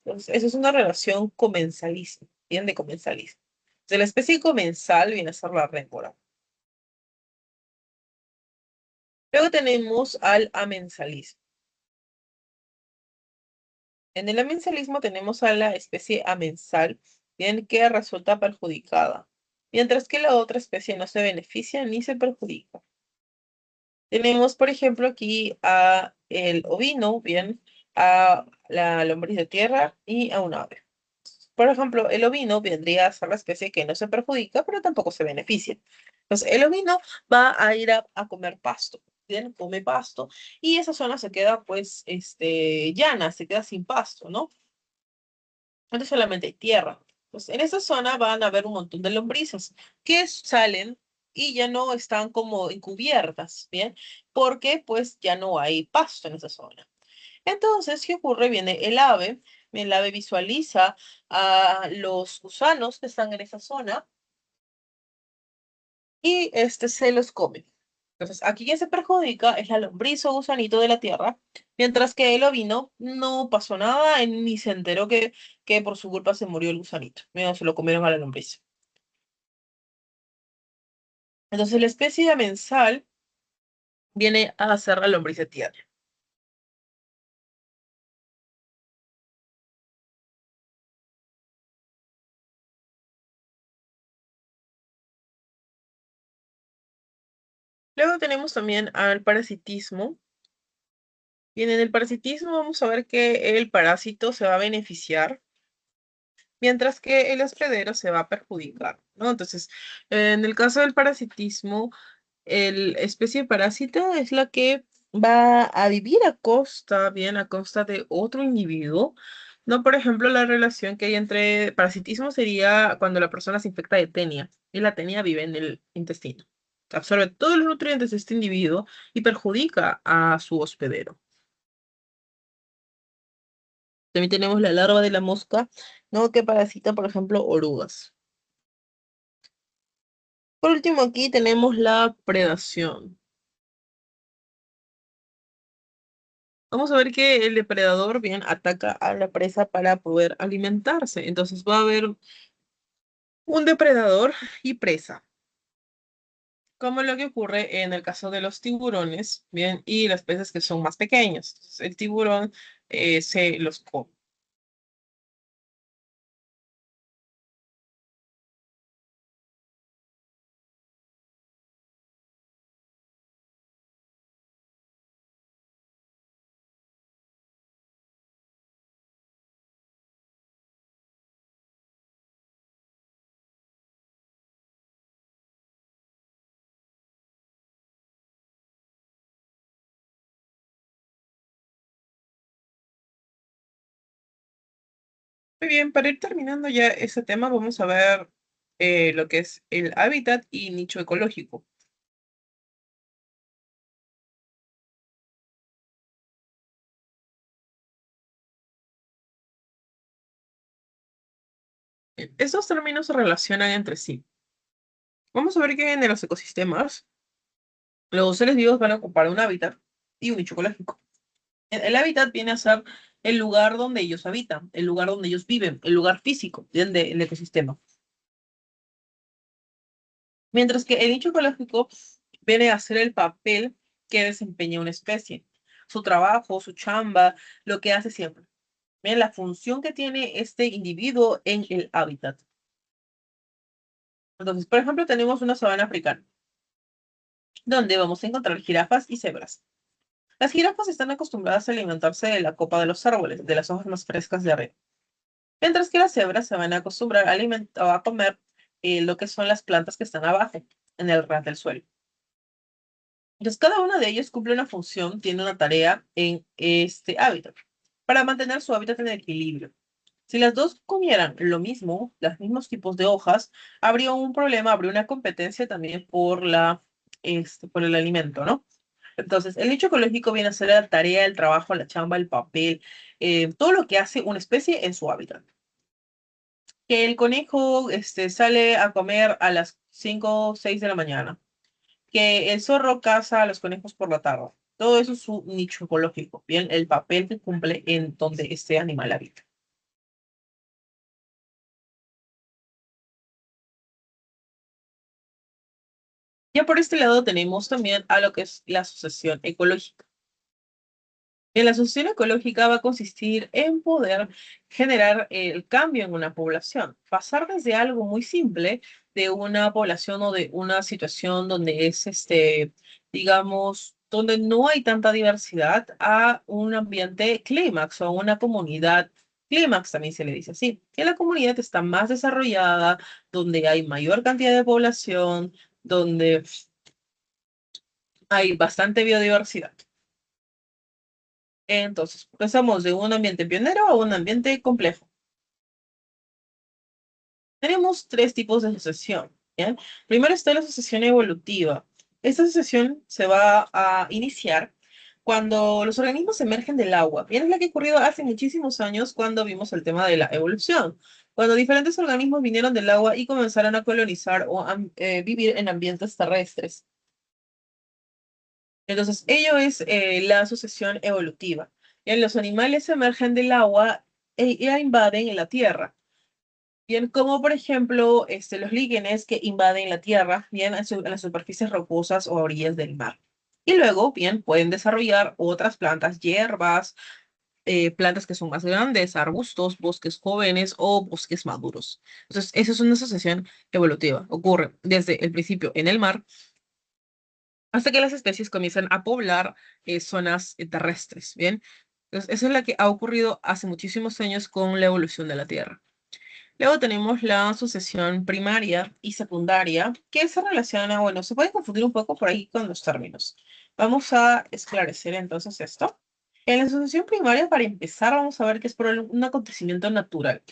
Entonces, eso es una relación comensalista, bien de comensalismo. De la especie comensal viene a ser la rémora. Luego tenemos al amensalismo. En el amensalismo tenemos a la especie amensal, bien que resulta perjudicada, mientras que la otra especie no se beneficia ni se perjudica. Tenemos, por ejemplo, aquí a el ovino, bien, a la lombriz de tierra y a un ave. Por ejemplo, el ovino vendría a ser la especie que no se perjudica, pero tampoco se beneficia. Entonces, el ovino va a ir a comer pasto, ¿bien? Come pasto y esa zona se queda, pues, llana, se queda sin pasto, ¿no? Entonces solamente hay tierra. Pues en esa zona van a haber un montón de lombrices que salen y ya no están como encubiertas, ¿bien? Porque pues ya no hay pasto en esa zona. Entonces, ¿qué ocurre? Viene el ave visualiza a los gusanos que están en esa zona y se los come. Entonces, aquí quien se perjudica es la lombriz o gusanito de la tierra, mientras que el ovino no pasó nada, ni se enteró que por su culpa se murió el gusanito. Mira, se lo comieron a la lombriz. Entonces, la especie de mensal viene a ser la lombriz de tierra. Luego tenemos también al parasitismo. Bien, en el parasitismo vamos a ver que el parásito se va a beneficiar, mientras que el hospedero se va a perjudicar, ¿no? Entonces, en el caso del parasitismo, el especie parásita es la que va a vivir bien, a costa de otro individuo, ¿no? Por ejemplo, la relación que hay entre parasitismo sería cuando la persona se infecta de tenia, y la tenia vive en el intestino. Absorbe todos los nutrientes de este individuo y perjudica a su hospedero. También tenemos la larva de la mosca, ¿no? Que parasita, por ejemplo, orugas. Por último, aquí tenemos la predación. Vamos a ver que el depredador bien ataca a la presa para poder alimentarse. Entonces va a haber un depredador y presa, como lo que ocurre en el caso de los tiburones, bien, y las peces que son más pequeños. Entonces, el tiburón se los come. Muy bien, para ir terminando ya ese tema, vamos a ver lo que es el hábitat y nicho ecológico. Estos términos se relacionan entre sí. Vamos a ver que en los ecosistemas, los seres vivos van a ocupar un hábitat y un nicho ecológico. El hábitat viene a ser el lugar donde ellos habitan, el lugar donde ellos viven, el lugar físico del ecosistema. Mientras que el nicho ecológico viene a ser el papel que desempeña una especie, su trabajo, su chamba, lo que hace siempre. Bien, la función que tiene este individuo en el hábitat. Entonces, por ejemplo, tenemos una sabana africana, donde vamos a encontrar jirafas y cebras. Las jirafas están acostumbradas a alimentarse de la copa de los árboles, de las hojas más frescas de arriba. Mientras que las cebras se van a acostumbrar a alimentar, a comer lo que son las plantas que están abajo, en el ras del suelo. Entonces, cada uno de ellos cumple una función, tiene una tarea en este hábitat, para mantener su hábitat en equilibrio. Si las dos comieran lo mismo, los mismos tipos de hojas, habría un problema, habría una competencia también por el alimento, ¿no? Entonces, el nicho ecológico viene a ser la tarea, el trabajo, la chamba, el papel, todo lo que hace una especie en su hábitat. Que el conejo sale a comer a las 5 o 6 de la mañana. Que el zorro caza a los conejos por la tarde. Todo eso es su nicho ecológico, bien, el papel que cumple en donde este animal habita. Ya por este lado tenemos también a lo que es la asociación ecológica. La asociación ecológica va a consistir en poder generar el cambio en una población, pasar desde algo muy simple de una población o de una situación donde es, digamos, donde no hay tanta diversidad a un ambiente clímax o a una comunidad clímax, también se le dice así, que la comunidad está más desarrollada, donde hay mayor cantidad de población, donde hay bastante biodiversidad. Entonces, pasamos de un ambiente pionero a un ambiente complejo. Tenemos tres tipos de asociación, ¿bien? Primero está la asociación evolutiva. Esta asociación se va a iniciar cuando los organismos emergen del agua. Bien, es la que ocurrió hace muchísimos años cuando vimos el tema de la evolución, cuando diferentes organismos vinieron del agua y comenzaron a colonizar o a vivir en ambientes terrestres. Entonces, ello es la asociación evolutiva. Bien, los animales emergen del agua e invaden la tierra. Bien, como por ejemplo los líquenes que invaden la tierra, bien, en las superficies rocosas o orillas del mar. Y luego, bien, pueden desarrollar otras plantas, hierbas, plantas que son más grandes, arbustos, bosques jóvenes o bosques maduros. Entonces, esa es una asociación evolutiva. Ocurre desde el principio en el mar hasta que las especies comienzan a poblar zonas terrestres, ¿bien? Entonces, esa es la que ha ocurrido hace muchísimos años con la evolución de la Tierra. Luego tenemos la sucesión primaria y secundaria, que se relaciona, bueno, se puede confundir un poco por ahí con los términos. Vamos a esclarecer entonces esto. En la sucesión primaria, para empezar, vamos a ver que es por un acontecimiento natural.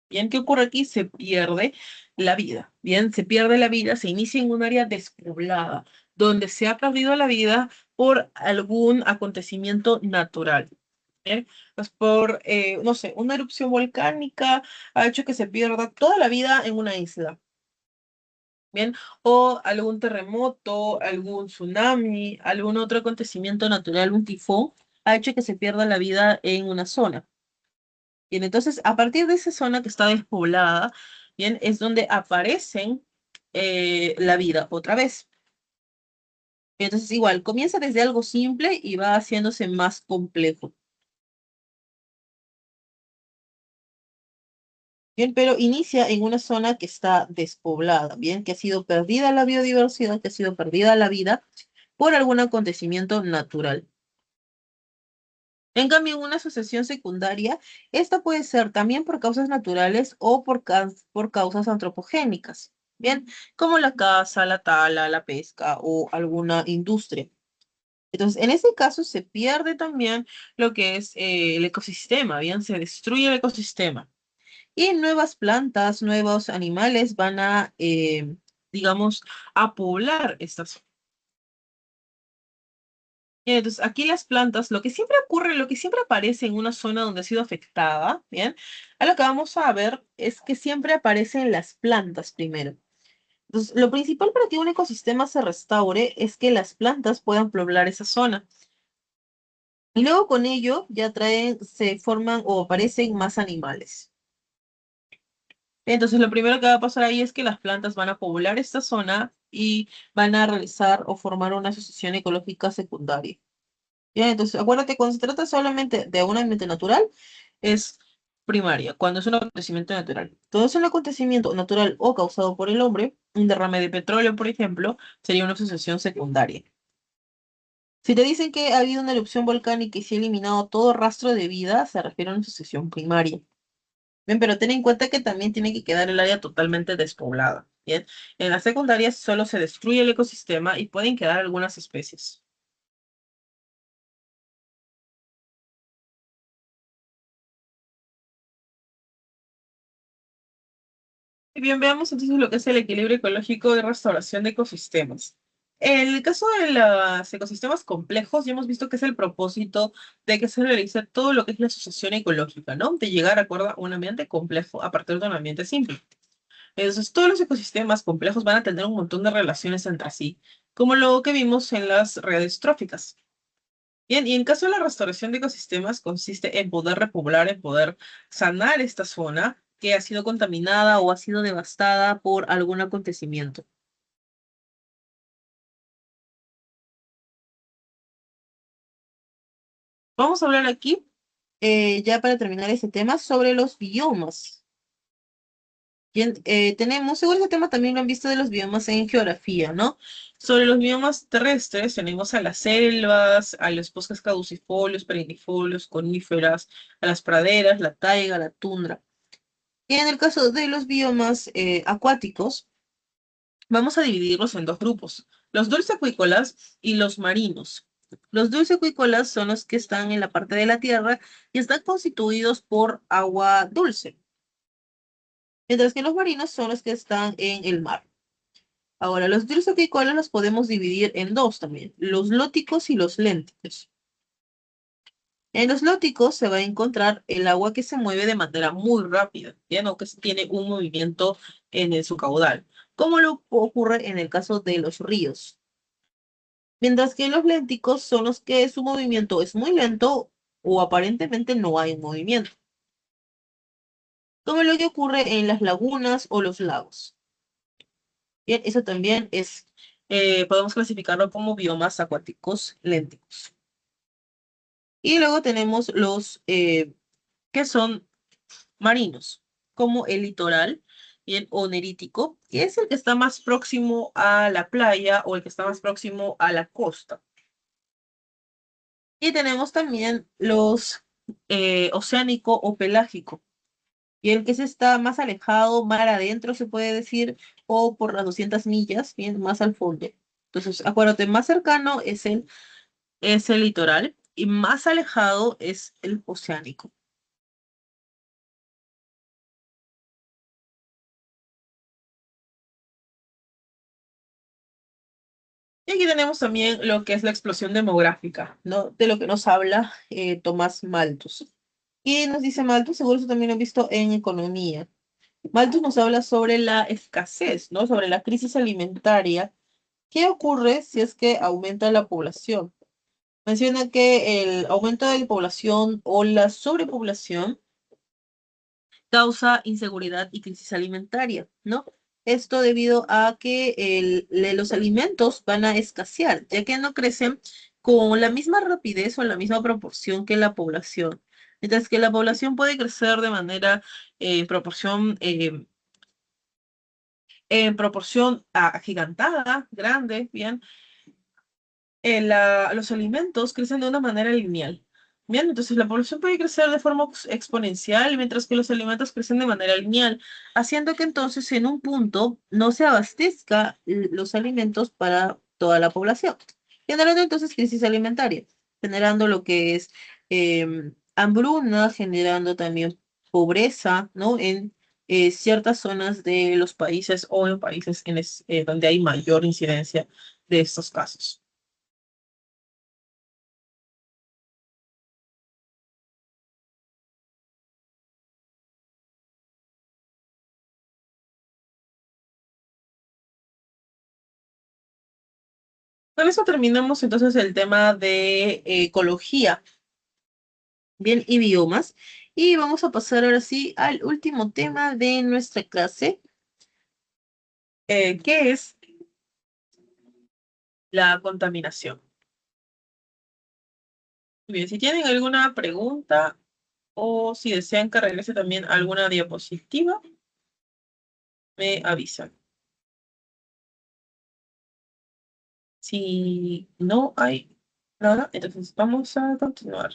Bien, ¿qué ocurre aquí? Se pierde la vida. Bien, se pierde la vida, se inicia en un área despoblada, donde se ha perdido la vida por algún acontecimiento natural. Bien, pues por, no sé, una erupción volcánica ha hecho que se pierda toda la vida en una isla. ¿bien? O algún terremoto, algún tsunami, algún otro acontecimiento natural, un tifón, ha hecho que se pierda la vida en una zona. Bien, entonces, a partir de esa zona que está despoblada, bien, es donde aparecen la vida otra vez. Entonces, igual, comienza desde algo simple y va haciéndose más complejo. Bien, pero inicia en una zona que está despoblada, bien, que ha sido perdida la biodiversidad, que ha sido perdida la vida por algún acontecimiento natural. En cambio, en una sucesión secundaria, esta puede ser también por causas naturales o por causas antropogénicas, bien, como la caza, la tala, la pesca o alguna industria. Entonces, en ese caso se pierde también lo que es el ecosistema, bien, se destruye el ecosistema. Y nuevas plantas, nuevos animales van a, digamos, a poblar esta zona. Bien, entonces, aquí las plantas, lo que siempre ocurre, lo que siempre aparece en una zona donde ha sido afectada, bien, a lo que vamos a ver es que siempre aparecen las plantas primero. Entonces, lo principal para que un ecosistema se restaure es que las plantas puedan poblar esa zona. Y luego con ello ya traen, se forman o aparecen más animales. Entonces, lo primero que va a pasar ahí es que las plantas van a poblar esta zona y van a realizar o formar una asociación ecológica secundaria. Bien, entonces, acuérdate, cuando se trata solamente de un ambiente natural, es primaria, cuando es un acontecimiento natural. Todo es un acontecimiento natural o causado por el hombre, un derrame de petróleo, por ejemplo, sería una asociación secundaria. Si te dicen que ha habido una erupción volcánica y se ha eliminado todo rastro de vida, se refiere a una asociación primaria. Bien, pero ten en cuenta que también tiene que quedar el área totalmente despoblada. Bien, en las secundarias solo se destruye el ecosistema y pueden quedar algunas especies. Y bien, veamos entonces lo que es el equilibrio ecológico de restauración de ecosistemas. En el caso de los ecosistemas complejos, ya hemos visto que es el propósito de que se realice todo lo que es la asociación ecológica, ¿no? De llegar a acuerdo a un ambiente complejo a partir de un ambiente simple. Entonces, todos los ecosistemas complejos van a tener un montón de relaciones entre sí, como lo que vimos en las redes tróficas. Bien, y en caso de la restauración de ecosistemas, consiste en poder repoblar, en poder sanar esta zona que ha sido contaminada o ha sido devastada por algún acontecimiento. Vamos a hablar aquí, ya para terminar este tema, sobre los biomas. Bien, tenemos, seguro este tema también lo han visto de los biomas en geografía, ¿no? Sobre los biomas terrestres tenemos a las selvas, a los bosques caducifolios, perennifolios, coníferas, a las praderas, la taiga, la tundra. Y en el caso de los biomas acuáticos, vamos a dividirlos en dos grupos, los dulceacuícolas y los marinos. Los dulceacuícolas son los que están en la parte de la tierra y están constituidos por agua dulce, mientras que los marinos son los que están en el mar. Ahora, los dulceacuícolas los podemos dividir en dos también, los lóticos y los lénticos. En los lóticos se va a encontrar el agua que se mueve de manera muy rápida, ¿ya? No que tiene un movimiento su caudal, como lo ocurre en el caso de los ríos. Mientras que los lénticos son los que su movimiento es muy lento o aparentemente no hay movimiento, como lo que ocurre en las lagunas o los lagos. Bien, eso también es, podemos clasificarlo como biomas acuáticos lénticos. Y luego tenemos los que son marinos, como el litoral, bien, o nerítico, que es el que está más próximo a la playa o el que está más próximo a la costa. Y tenemos también los oceánico o pelágico, y el que se está más alejado, mar adentro, se puede decir, o por las 200 millas, bien, más al fondo. Entonces, acuérdate, más cercano es el litoral y más alejado es el oceánico. Y aquí tenemos también lo que es la explosión demográfica, ¿no? De lo que nos habla Tomás Malthus. Y nos dice Malthus, seguro eso también lo han visto en economía. Malthus nos habla sobre la escasez, ¿no? Sobre la crisis alimentaria. ¿Qué ocurre si es que aumenta la población? Menciona que el aumento de la población o la sobrepoblación causa inseguridad y crisis alimentaria, ¿no? Esto debido a que los alimentos van a escasear, ya que no crecen con la misma rapidez o la misma proporción que la población. Mientras que la población puede crecer de manera en proporción agigantada, grande, bien, los alimentos crecen de una manera lineal. Bien, entonces la población puede crecer de forma exponencial, mientras que los alimentos crecen de manera lineal, haciendo que entonces en un punto no se abastezca los alimentos para toda la población, generando entonces crisis alimentaria, generando lo que es hambruna, generando también pobreza, ¿no? En ciertas zonas de los países o en países donde hay mayor incidencia de estos casos. Con eso terminamos entonces el tema de ecología, bien, y biomas. Y vamos a pasar ahora sí al último tema de nuestra clase, que es la contaminación. Bien, si tienen alguna pregunta o si desean que regrese también alguna diapositiva, me avisan. Si no hay nada, entonces vamos a continuar.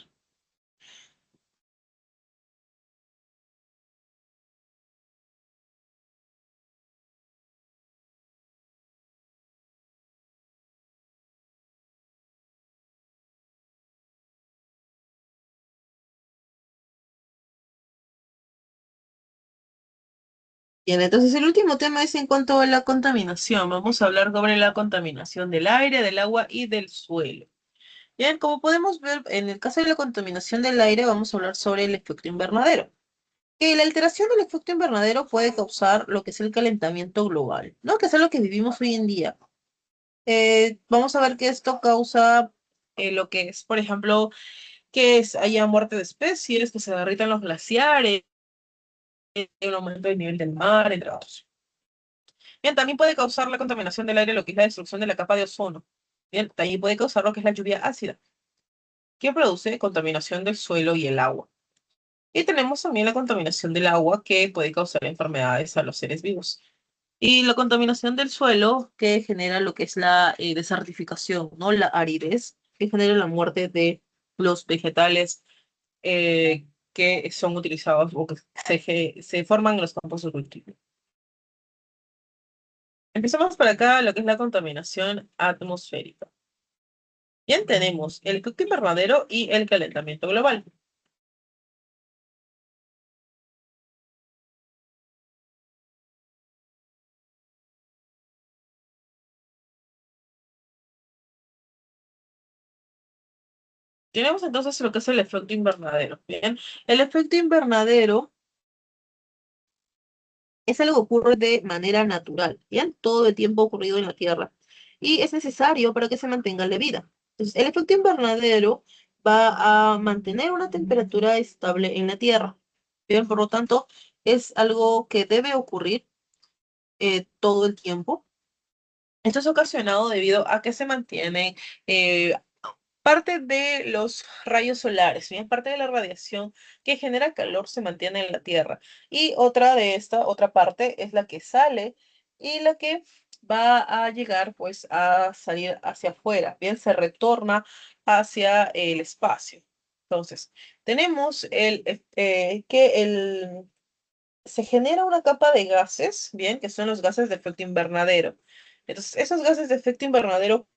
Bien, entonces el último tema es en cuanto a la contaminación. Vamos a hablar sobre la contaminación del aire, del agua y del suelo. Bien, como podemos ver, en el caso de la contaminación del aire, vamos a hablar sobre el efecto invernadero. Que la alteración del efecto invernadero puede causar lo que es el calentamiento global, ¿no? Que es algo que vivimos hoy en día. Vamos a ver que esto causa lo que es, por ejemplo, haya muerte de especies, que se derritan los glaciares, un aumento del nivel del mar, entre otros. Bien, también puede causar la contaminación del aire, lo que es la destrucción de la capa de ozono. Bien, también puede causar lo que es la lluvia ácida, que produce contaminación del suelo y el agua. Y tenemos también la contaminación del agua que puede causar enfermedades a los seres vivos. Y la contaminación del suelo que genera lo que es la desertificación, ¿no? La aridez, que genera la muerte de los vegetales que son utilizados o que se forman en los campos de cultivo. Empezamos por acá lo que es la contaminación atmosférica. Bien, tenemos el efecto invernadero y el calentamiento global. Tenemos entonces lo que es el efecto invernadero. Bien, el efecto invernadero es algo que ocurre de manera natural, ¿bien? Todo el tiempo ha ocurrido en la Tierra y es necesario para que se mantenga la vida. Entonces, el efecto invernadero va a mantener una temperatura estable en la Tierra, ¿bien? Por lo tanto, es algo que debe ocurrir todo el tiempo. Esto es ocasionado debido a que se mantiene eh, parte de los rayos solares, bien, parte de la radiación que genera calor se mantiene en la Tierra. Y otra parte es la que sale y la que va a llegar pues a salir hacia afuera, bien, se retorna hacia el espacio. Entonces, tenemos se genera una capa de gases, bien, que son los gases de efecto invernadero. Entonces, esos gases de efecto invernadero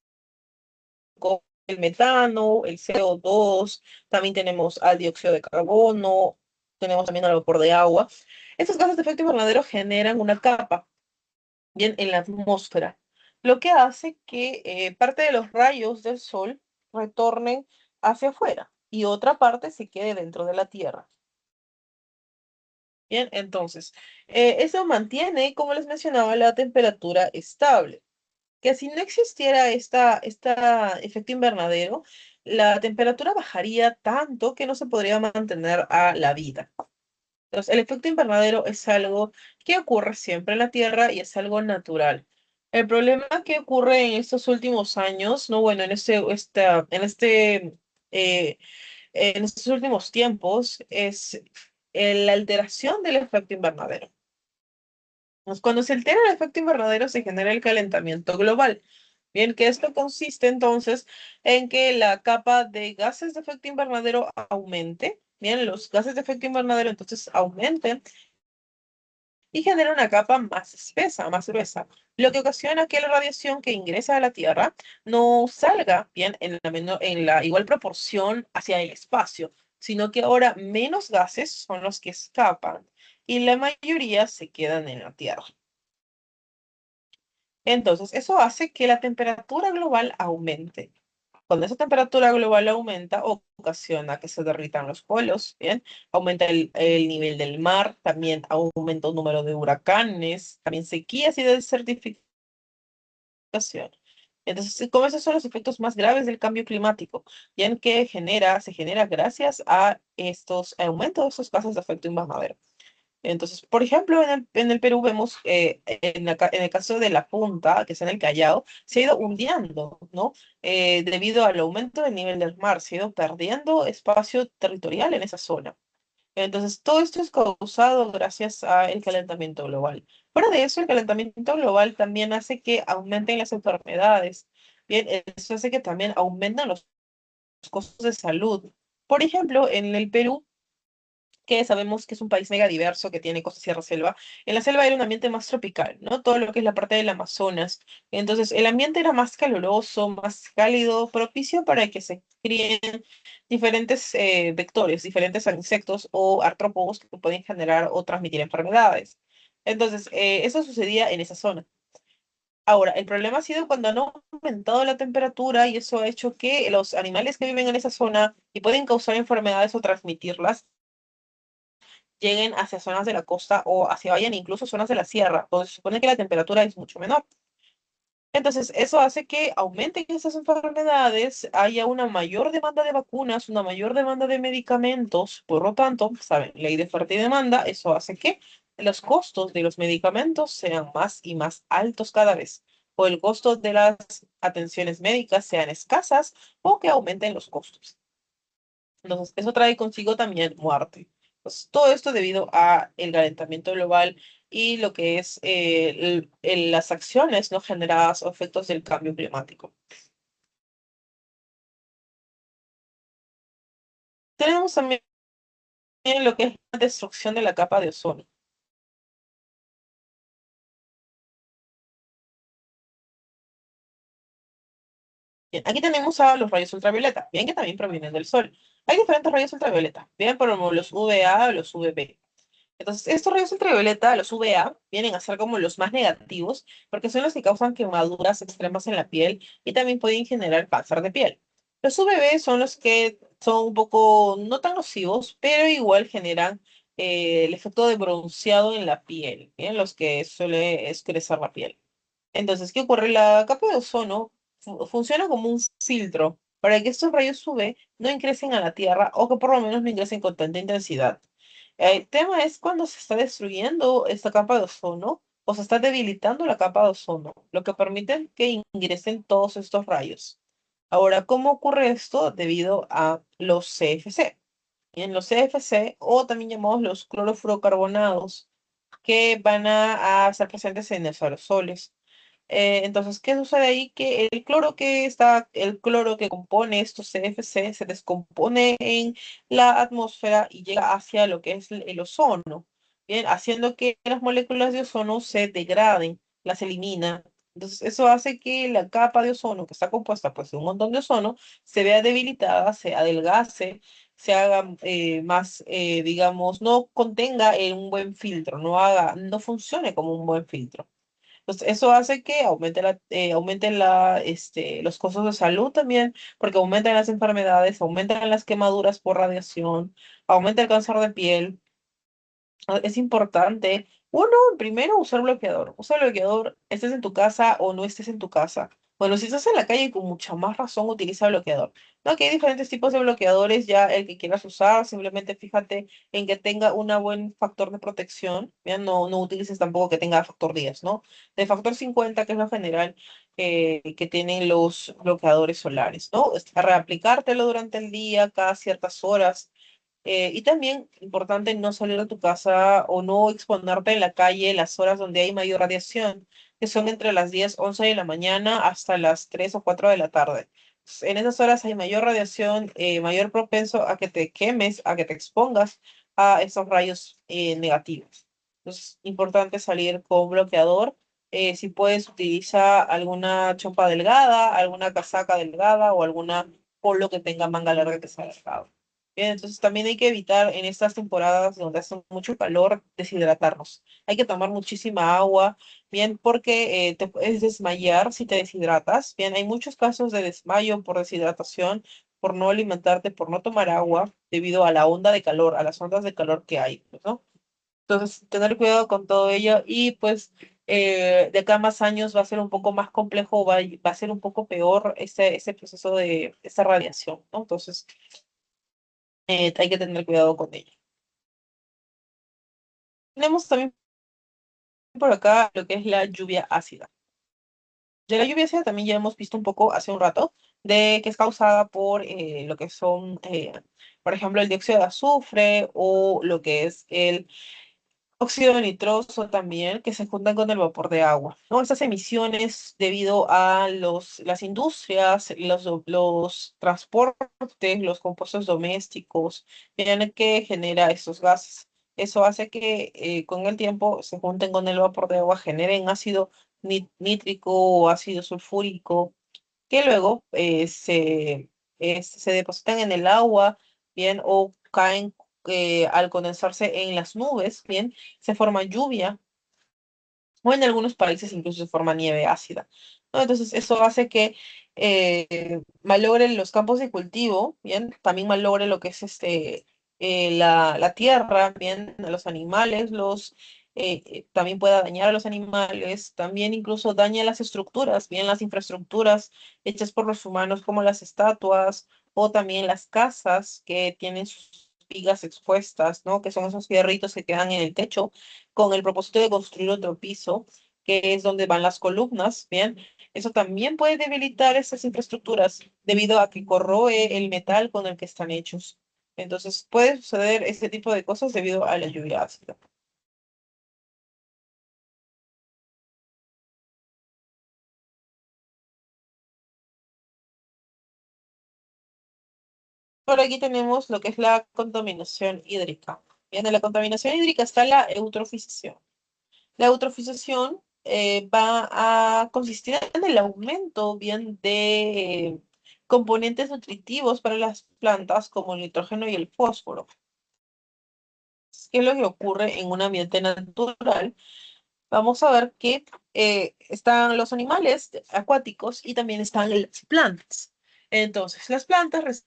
como el metano, el CO2, también tenemos al dióxido de carbono, tenemos también al vapor de agua. Estos gases de efecto invernadero generan una capa, bien, en la atmósfera, lo que hace que parte de los rayos del sol retornen hacia afuera y otra parte se quede dentro de la Tierra. Bien, entonces, eso mantiene, como les mencionaba, la temperatura estable. Que si no existiera esta efecto invernadero, la temperatura bajaría tanto que no se podría mantener a la vida. Entonces, el efecto invernadero es algo que ocurre siempre en la Tierra y es algo natural. El problema que ocurre en estos últimos años, no, bueno, eh, en estos últimos tiempos, es la alteración del efecto invernadero. Cuando se altera el efecto invernadero se genera el calentamiento global. Bien, que esto consiste entonces en que la capa de gases de efecto invernadero aumente. Bien, los gases de efecto invernadero entonces aumenten y genera una capa más espesa, más gruesa, lo que ocasiona que la radiación que ingresa a la Tierra no salga bien en la igual proporción hacia el espacio, sino que ahora menos gases son los que escapan y la mayoría se quedan en la Tierra. Entonces, eso hace que la temperatura global aumente. Cuando esa temperatura global aumenta, ocasiona que se derritan los polos, ¿bien? Aumenta el nivel del mar, también aumenta el número de huracanes, también sequías y desertificación. Entonces, como esos son los efectos más graves del cambio climático, ya en que se genera gracias a estos aumentos de estos gases de efecto invernadero. Entonces, por ejemplo, en el Perú vemos, en el caso de la punta, que está en el Callao, se ha ido hundiendo, ¿no? Debido al aumento del nivel del mar, se ha ido perdiendo espacio territorial en esa zona. Entonces, todo esto es causado gracias al calentamiento global. Fuera de eso, el calentamiento global también hace que aumenten las enfermedades. Bien, eso hace que también aumenten los costos de salud. Por ejemplo, en el Perú, que sabemos que es un país mega diverso, que tiene costa, sierra, selva. En la selva era un ambiente más tropical, ¿no? Todo lo que es la parte del Amazonas. Entonces, el ambiente era más caluroso, más cálido, propicio para que se críen diferentes vectores, diferentes insectos o artrópodos que pueden generar o transmitir enfermedades. Entonces, eso sucedía en esa zona. Ahora, el problema ha sido cuando han aumentado la temperatura y eso ha hecho que los animales que viven en esa zona y pueden causar enfermedades o transmitirlas lleguen hacia zonas de la costa o hacia vayan incluso zonas de la sierra, donde se supone que la temperatura es mucho menor. Entonces, eso hace que aumenten esas enfermedades, haya una mayor demanda de vacunas, una mayor demanda de medicamentos, por lo tanto, saben, ley de oferta y demanda, eso hace que los costos de los medicamentos sean más y más altos cada vez, o el costo de las atenciones médicas sean escasas o que aumenten los costos. Entonces, eso trae consigo también muerte. Pues, todo esto debido a el calentamiento global y lo que es las acciones no generadas o efectos del cambio climático. Tenemos también lo que es la destrucción de la capa de ozono. Bien, aquí tenemos a los rayos ultravioleta, bien que también provienen del sol. Hay diferentes rayos ultravioleta, bien como los UVA o los UVB. Entonces, estos rayos ultravioleta, los UVA, vienen a ser como los más negativos porque son los que causan quemaduras extremas en la piel y también pueden generar cáncer de piel. Los UVB son los que son un poco no tan nocivos, pero igual generan el efecto de bronceado en la piel, ¿bien? Los que suele oscurecer la piel. Entonces, ¿qué ocurre? La capa de ozono funciona como un filtro para que estos rayos UV no ingresen a la Tierra o que por lo menos no ingresen con tanta intensidad. El tema es cuando se está destruyendo esta capa de ozono o se está debilitando la capa de ozono, lo que permite que ingresen todos estos rayos. Ahora, ¿cómo ocurre esto? Debido a los CFC. Bien, los CFC, o también llamados los clorofluorocarbonados, que van a estar presentes en los aerosoles. Entonces, ¿qué sucede ahí? Que el cloro que compone estos CFC se descompone en la atmósfera y llega hacia lo que es el ozono, bien, haciendo que las moléculas de ozono se degraden, las elimina. Entonces, eso hace que la capa de ozono, que está compuesta pues de un montón de ozono, se vea debilitada, se adelgace, se haga más, digamos, no contenga un buen filtro, no funcione como un buen filtro. Entonces, eso hace que aumenten los costos de salud también, porque aumentan las enfermedades, aumentan las quemaduras por radiación, aumenta el cáncer de piel. Es importante, uno, primero usar bloqueador. Usa bloqueador, estés en tu casa o no estés en tu casa. Bueno, si estás en la calle, con mucha más razón utiliza bloqueador. No, que hay diferentes tipos de bloqueadores, ya el que quieras usar, simplemente fíjate en que tenga un buen factor de protección. ¿Ya? No, no utilices tampoco que tenga factor 10, ¿no? De factor 50, que es lo general que tienen los bloqueadores solares, ¿no? Reaplicártelo durante el día, cada ciertas horas. Y también importante no salir de tu casa o no exponerte en la calle las horas donde hay mayor radiación, que son entre las 10 11 de la mañana hasta las 3 o 4 de la tarde. En esas horas hay mayor radiación, mayor propenso a que te quemes, a que te expongas a esos rayos negativos. Entonces, importante salir con bloqueador. Si puedes, utiliza alguna chompa delgada, alguna casaca delgada o alguna polo que tenga manga larga que sea delgado. Bien, entonces también hay que evitar en estas temporadas donde hace mucho calor deshidratarnos. Hay que tomar muchísima agua, bien, porque te puedes desmayar si te deshidratas. Bien, hay muchos casos de desmayo por deshidratación, por no alimentarte, por no tomar agua, debido a la onda de calor, a las ondas de calor que hay, pues, ¿no? Entonces, tener cuidado con todo ello y pues de acá a más años va a ser un poco más complejo, va a ser un poco peor ese proceso de esa radiación, ¿no? Entonces, hay que tener cuidado con ella. Tenemos también por acá lo que es la lluvia ácida. De la lluvia ácida también ya hemos visto un poco hace un rato de que es causada por lo que son, por ejemplo, el dióxido de azufre o lo que es el óxido nitroso también, que se juntan con el vapor de agua, ¿no? Estas emisiones debido a las industrias, los transportes, los compuestos domésticos, tienen que genera estos gases. Eso hace que con el tiempo se junten con el vapor de agua, generen ácido nítrico o ácido sulfúrico, que luego se depositan en el agua, bien, o caen al condensarse en las nubes, bien, se forma lluvia, o en algunos países incluso se forma nieve ácida, ¿no? Entonces, eso hace que malogren los campos de cultivo, bien, también malogre lo que es la tierra, bien, a los animales, también pueda dañar a los animales, también incluso daña las estructuras, bien, las infraestructuras hechas por los humanos, como las estatuas o también las casas que tienen sus vigas expuestas, ¿no? Que son esos fierritos que quedan en el techo con el propósito de construir otro piso, que es donde van las columnas, ¿bien? Eso también puede debilitar esas infraestructuras debido a que corroe el metal con el que están hechos. Entonces, puede suceder este tipo de cosas debido a la lluvia ácida. Por aquí tenemos lo que es la contaminación hídrica. Bien, en la contaminación hídrica está la eutrofización. La eutrofización va a consistir en el aumento bien de componentes nutritivos para las plantas como el nitrógeno y el fósforo. ¿Qué es lo que ocurre en un ambiente natural? Vamos a ver que están los animales acuáticos y también están las plantas. Entonces, las plantas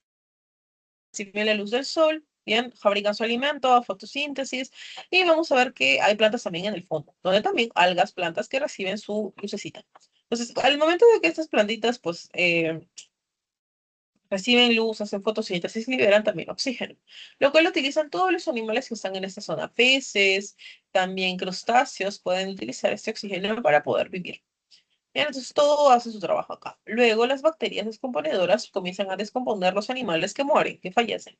reciben la luz del sol, bien, fabrican su alimento, fotosíntesis, y vamos a ver que hay plantas también en el fondo, donde también algas, plantas que reciben su lucecita. Entonces, al momento de que estas plantitas, pues, reciben luz, hacen fotosíntesis, liberan también oxígeno, lo cual utilizan todos los animales que están en esta zona. Peces, también crustáceos pueden utilizar este oxígeno para poder vivir. Bien, entonces todo hace su trabajo acá. Luego las bacterias descomponedoras comienzan a descomponer los animales que mueren, que fallecen.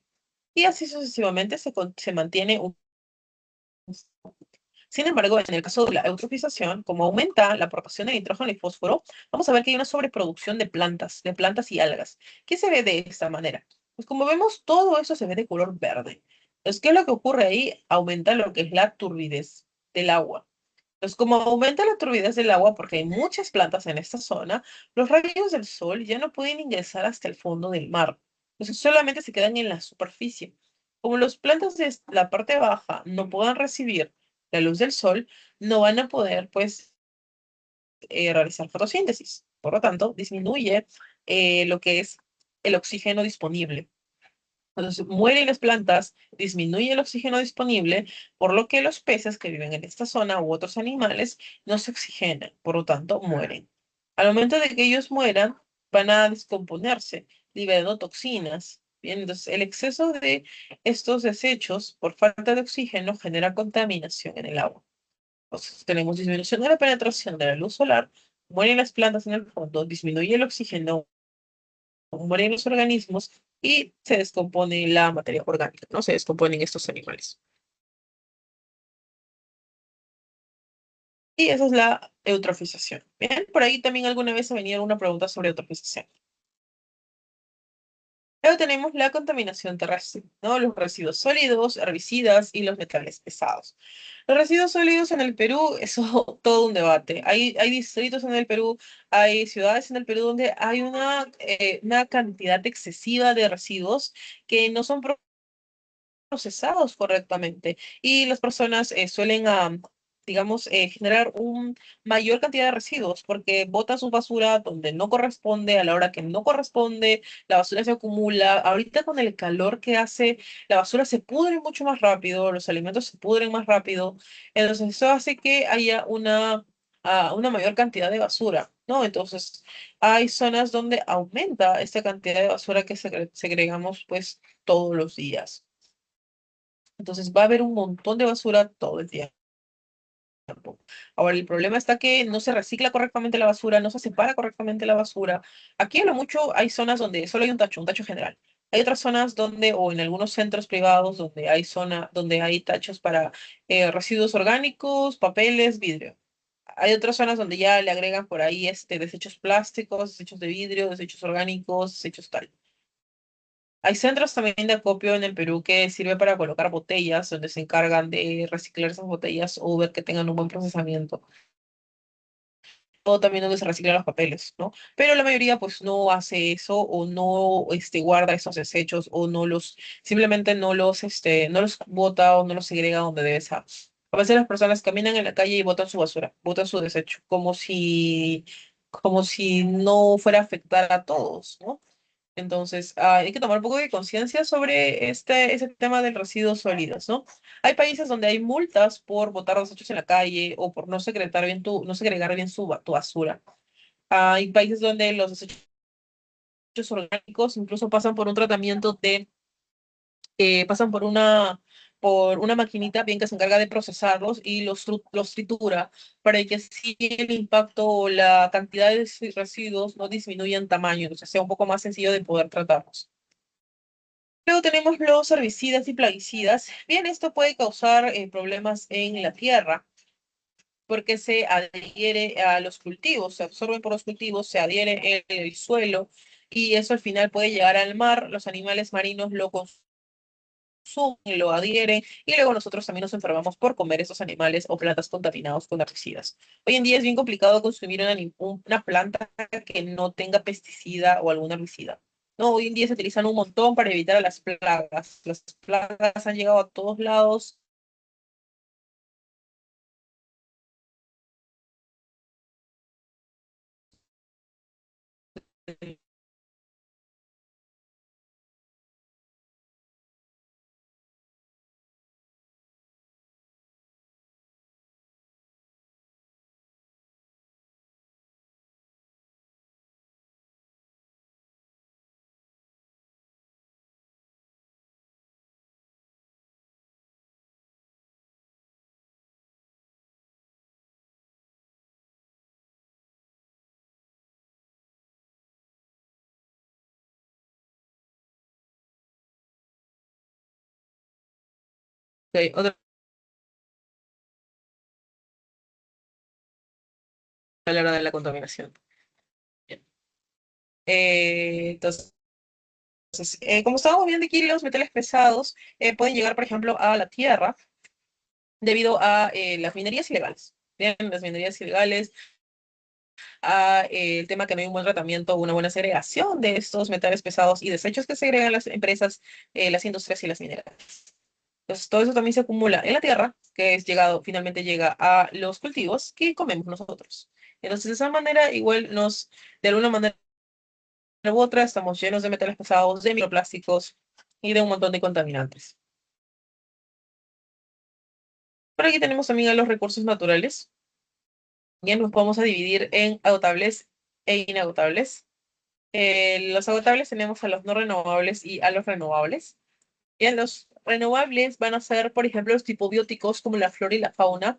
Y así sucesivamente se mantiene un... Sin embargo, en el caso de la eutrofización, como aumenta la aportación de nitrógeno y fósforo, vamos a ver que hay una sobreproducción de plantas y algas. ¿Qué se ve de esta manera? Pues como vemos, todo eso se ve de color verde. Entonces, ¿qué es lo que ocurre ahí? Aumenta lo que es la turbidez del agua. Entonces, como aumenta la turbidez del agua, porque hay muchas plantas en esta zona, los rayos del sol ya no pueden ingresar hasta el fondo del mar. Entonces, solamente se quedan en la superficie. Como las plantas de la parte baja no puedan recibir la luz del sol, no van a poder, pues, realizar fotosíntesis. Por lo tanto, disminuye lo que es el oxígeno disponible. Entonces, mueren las plantas, disminuye el oxígeno disponible, por lo que los peces que viven en esta zona u otros animales no se oxigenan, por lo tanto, mueren. Al momento de que ellos mueran, van a descomponerse, liberando toxinas. Bien, entonces, el exceso de estos desechos por falta de oxígeno genera contaminación en el agua. Entonces, tenemos disminución de la penetración de la luz solar, mueren las plantas en el fondo, disminuye el oxígeno, mueren los organismos y se descompone la materia orgánica, ¿no? Se descomponen estos animales. Y esa es la eutrofización. Bien, por ahí también alguna vez me venía una pregunta sobre eutrofización. Luego tenemos la contaminación terrestre, ¿no? Los residuos sólidos, herbicidas y los metales pesados. Los residuos sólidos en el Perú, eso todo un debate. Hay distritos en el Perú, hay ciudades en el Perú donde hay una cantidad excesiva de residuos que no son procesados correctamente y las personas suelen, digamos, generar una mayor cantidad de residuos porque botan su basura donde no corresponde, a la hora que no corresponde, la basura se acumula. Ahorita con el calor que hace, la basura se pudre mucho más rápido, los alimentos se pudren más rápido, entonces eso hace que haya una mayor cantidad de basura, ¿no? Entonces, hay zonas donde aumenta esta cantidad de basura que segregamos pues todos los días. Entonces va a haber un montón de basura todo el tiempo. Ahora, el problema está que no se recicla correctamente la basura, no se separa correctamente la basura. Aquí a lo mucho hay zonas donde solo hay un tacho general. Hay otras zonas donde, o en algunos centros privados, donde hay donde hay tachos para residuos orgánicos, papeles, vidrio. Hay otras zonas donde ya le agregan por ahí desechos plásticos, desechos de vidrio, desechos orgánicos, desechos tal. Hay centros también de acopio en el Perú que sirve para colocar botellas, donde se encargan de reciclar esas botellas o ver que tengan un buen procesamiento. O también donde se reciclan los papeles, ¿no? Pero la mayoría pues no hace eso o no guarda esos desechos o simplemente no los bota o no los segrega donde debe estar. A veces las personas caminan en la calle y botan su basura, botan su desecho, como si no fuera a afectar a todos, ¿no? Entonces, hay que tomar un poco de conciencia sobre ese tema de residuos sólidos, ¿no? Hay países donde hay multas por botar desechos en la calle o por no segregar bien tu basura. Hay países donde los desechos orgánicos incluso pasan por un tratamiento pasan por una maquinita bien que se encarga de procesarlos y los tritura para que así el impacto o la cantidad de residuos no disminuya en tamaño, entonces sea un poco más sencillo de poder tratarlos. Luego tenemos los herbicidas y plaguicidas. Bien, esto puede causar problemas en la tierra porque se adhiere a los cultivos, se absorben por los cultivos, se adhiere en el suelo y eso al final puede llegar al mar. Los animales marinos lo consumen, lo adhieren y luego nosotros también nos enfermamos por comer esos animales o plantas contaminados con herbicidas. Hoy en día es bien complicado consumir una planta que no tenga pesticida o algún herbicida. No, hoy en día se utilizan un montón para evitar a las plagas. Las plagas han llegado a todos lados. Ok, otra palabra de la contaminación. Bien. Entonces, como estábamos viendo aquí, los metales pesados pueden llegar, por ejemplo, a la tierra debido a las minerías ilegales. Bien, las minerías ilegales, el tema que no hay un buen tratamiento o una buena segregación de estos metales pesados y desechos que segregan las empresas, las industrias y las mineras. Entonces, todo eso también se acumula en la tierra, que finalmente llega a los cultivos que comemos nosotros. Entonces, de esa manera, de alguna manera u otra, estamos llenos de metales pesados, de microplásticos, y de un montón de contaminantes. Por aquí tenemos también a los recursos naturales. Ya nos vamos a dividir en agotables e inagotables. Los agotables tenemos a los no renovables y a los renovables. Y a los renovables van a ser, por ejemplo, los tipobióticos como la flora y la fauna,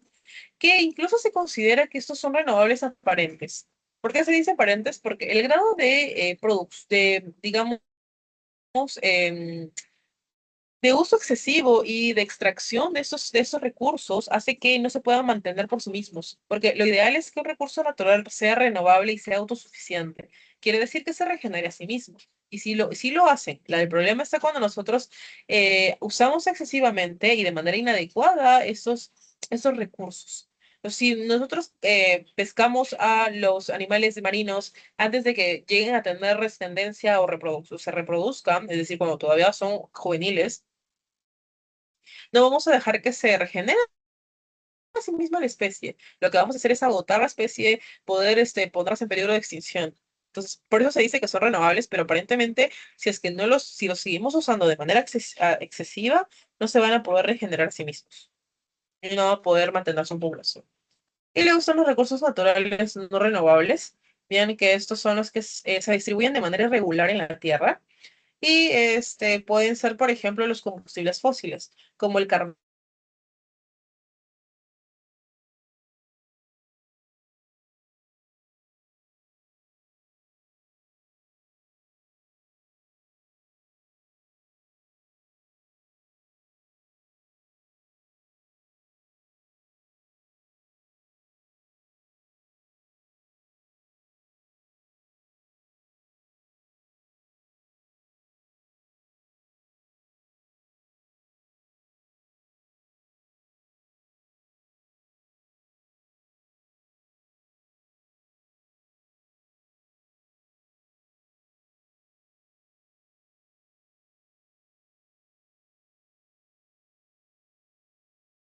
que incluso se considera que estos son renovables aparentes. ¿Por qué se dice aparentes? Porque el grado de, digamos, em, de uso excesivo y de extracción de esos recursos hace que no se puedan mantener por sí mismos, porque lo ideal es que un recurso natural sea renovable y sea autosuficiente. Quiere decir que se regenere a sí mismo. Y si lo hacen, el problema está cuando nosotros usamos excesivamente y de manera inadecuada esos recursos. Si nosotros pescamos a los animales marinos antes de que lleguen a tener descendencia o se reproduzcan, es decir, cuando todavía son juveniles, no vamos a dejar que se regenere a sí misma la especie. Lo que vamos a hacer es agotar la especie, poder ponerlas en peligro de extinción. Entonces, por eso se dice que son renovables, pero aparentemente, si es que si los seguimos usando de manera excesiva, no se van a poder regenerar a sí mismos. Y no va a poder mantener su población. Y luego están los recursos naturales no renovables. Bien, que estos son los que se distribuyen de manera irregular en la Tierra. Y pueden ser, por ejemplo, los combustibles fósiles, como el carbón.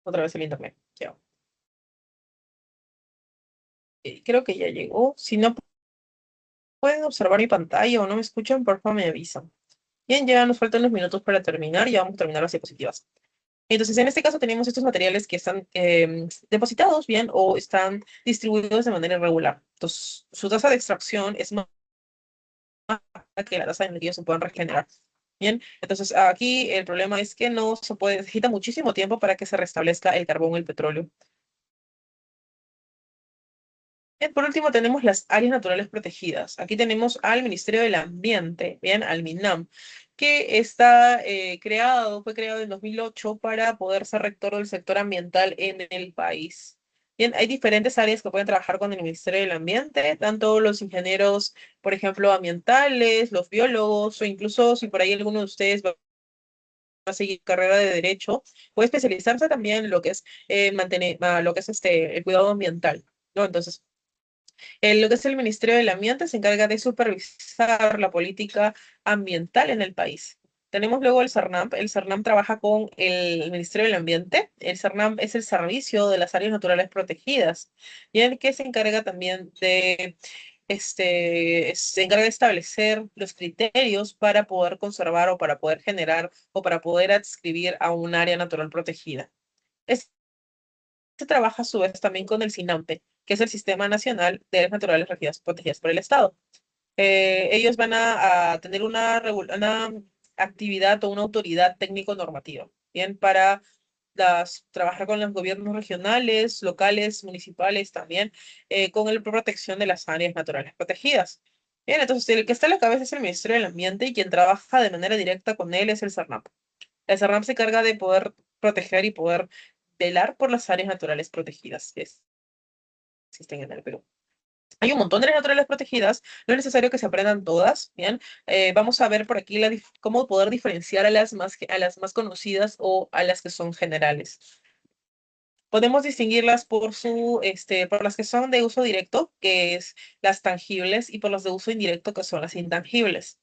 Otra vez el internet. Ya. Creo que ya llegó. Si no pueden observar mi pantalla o no me escuchan, por favor me avisan. Bien, ya nos faltan unos minutos para terminar. Ya vamos a terminar las diapositivas. Entonces, en este caso tenemos estos materiales que están depositados bien o están distribuidos de manera irregular. Entonces, su tasa de extracción es más baja que la tasa de que ellos se puedan regenerar. Bien, entonces aquí el problema es que no se puede, necesita muchísimo tiempo para que se restablezca el carbón y el petróleo. Por último, tenemos las áreas naturales protegidas. Aquí tenemos al Ministerio del Ambiente, bien, al MINAM, que fue creado en 2008 para poder ser rector del sector ambiental en el país. Bien, hay diferentes áreas que pueden trabajar con el Ministerio del Ambiente, tanto los ingenieros, por ejemplo, ambientales, los biólogos, o incluso si por ahí alguno de ustedes va a seguir carrera de derecho, puede especializarse también en lo que es lo que es el cuidado ambiental, ¿no? Entonces, lo que es el Ministerio del Ambiente se encarga de supervisar la política ambiental en el país. Tenemos luego el CERNAMP. El CERNAMP trabaja con el Ministerio del Ambiente. El CERNAMP es el servicio de las áreas naturales protegidas y el que se encarga también se encarga de establecer los criterios para poder conservar o para poder generar o para poder adscribir a un área natural protegida. Se trabaja a su vez también con el SINAMPE, que es el Sistema Nacional de Áreas Naturales Protegidas por el Estado. Ellos van a tener una actividad o una autoridad técnico-normativa, bien, para trabajar con los gobiernos regionales, locales, municipales también, con la protección de las áreas naturales protegidas. Bien, entonces el que está a la cabeza es el Ministerio del Ambiente y quien trabaja de manera directa con él es el CERNAP. El CERNAP se encarga de poder proteger y poder velar por las áreas naturales protegidas que existen en el Perú. Hay un montón de áreas naturales protegidas, no es necesario que se aprendan todas, ¿bien? Vamos a ver por aquí cómo poder diferenciar a las más conocidas o a las que son generales. Podemos distinguirlas por las que son de uso directo, que es las tangibles, y por las de uso indirecto, que son las intangibles.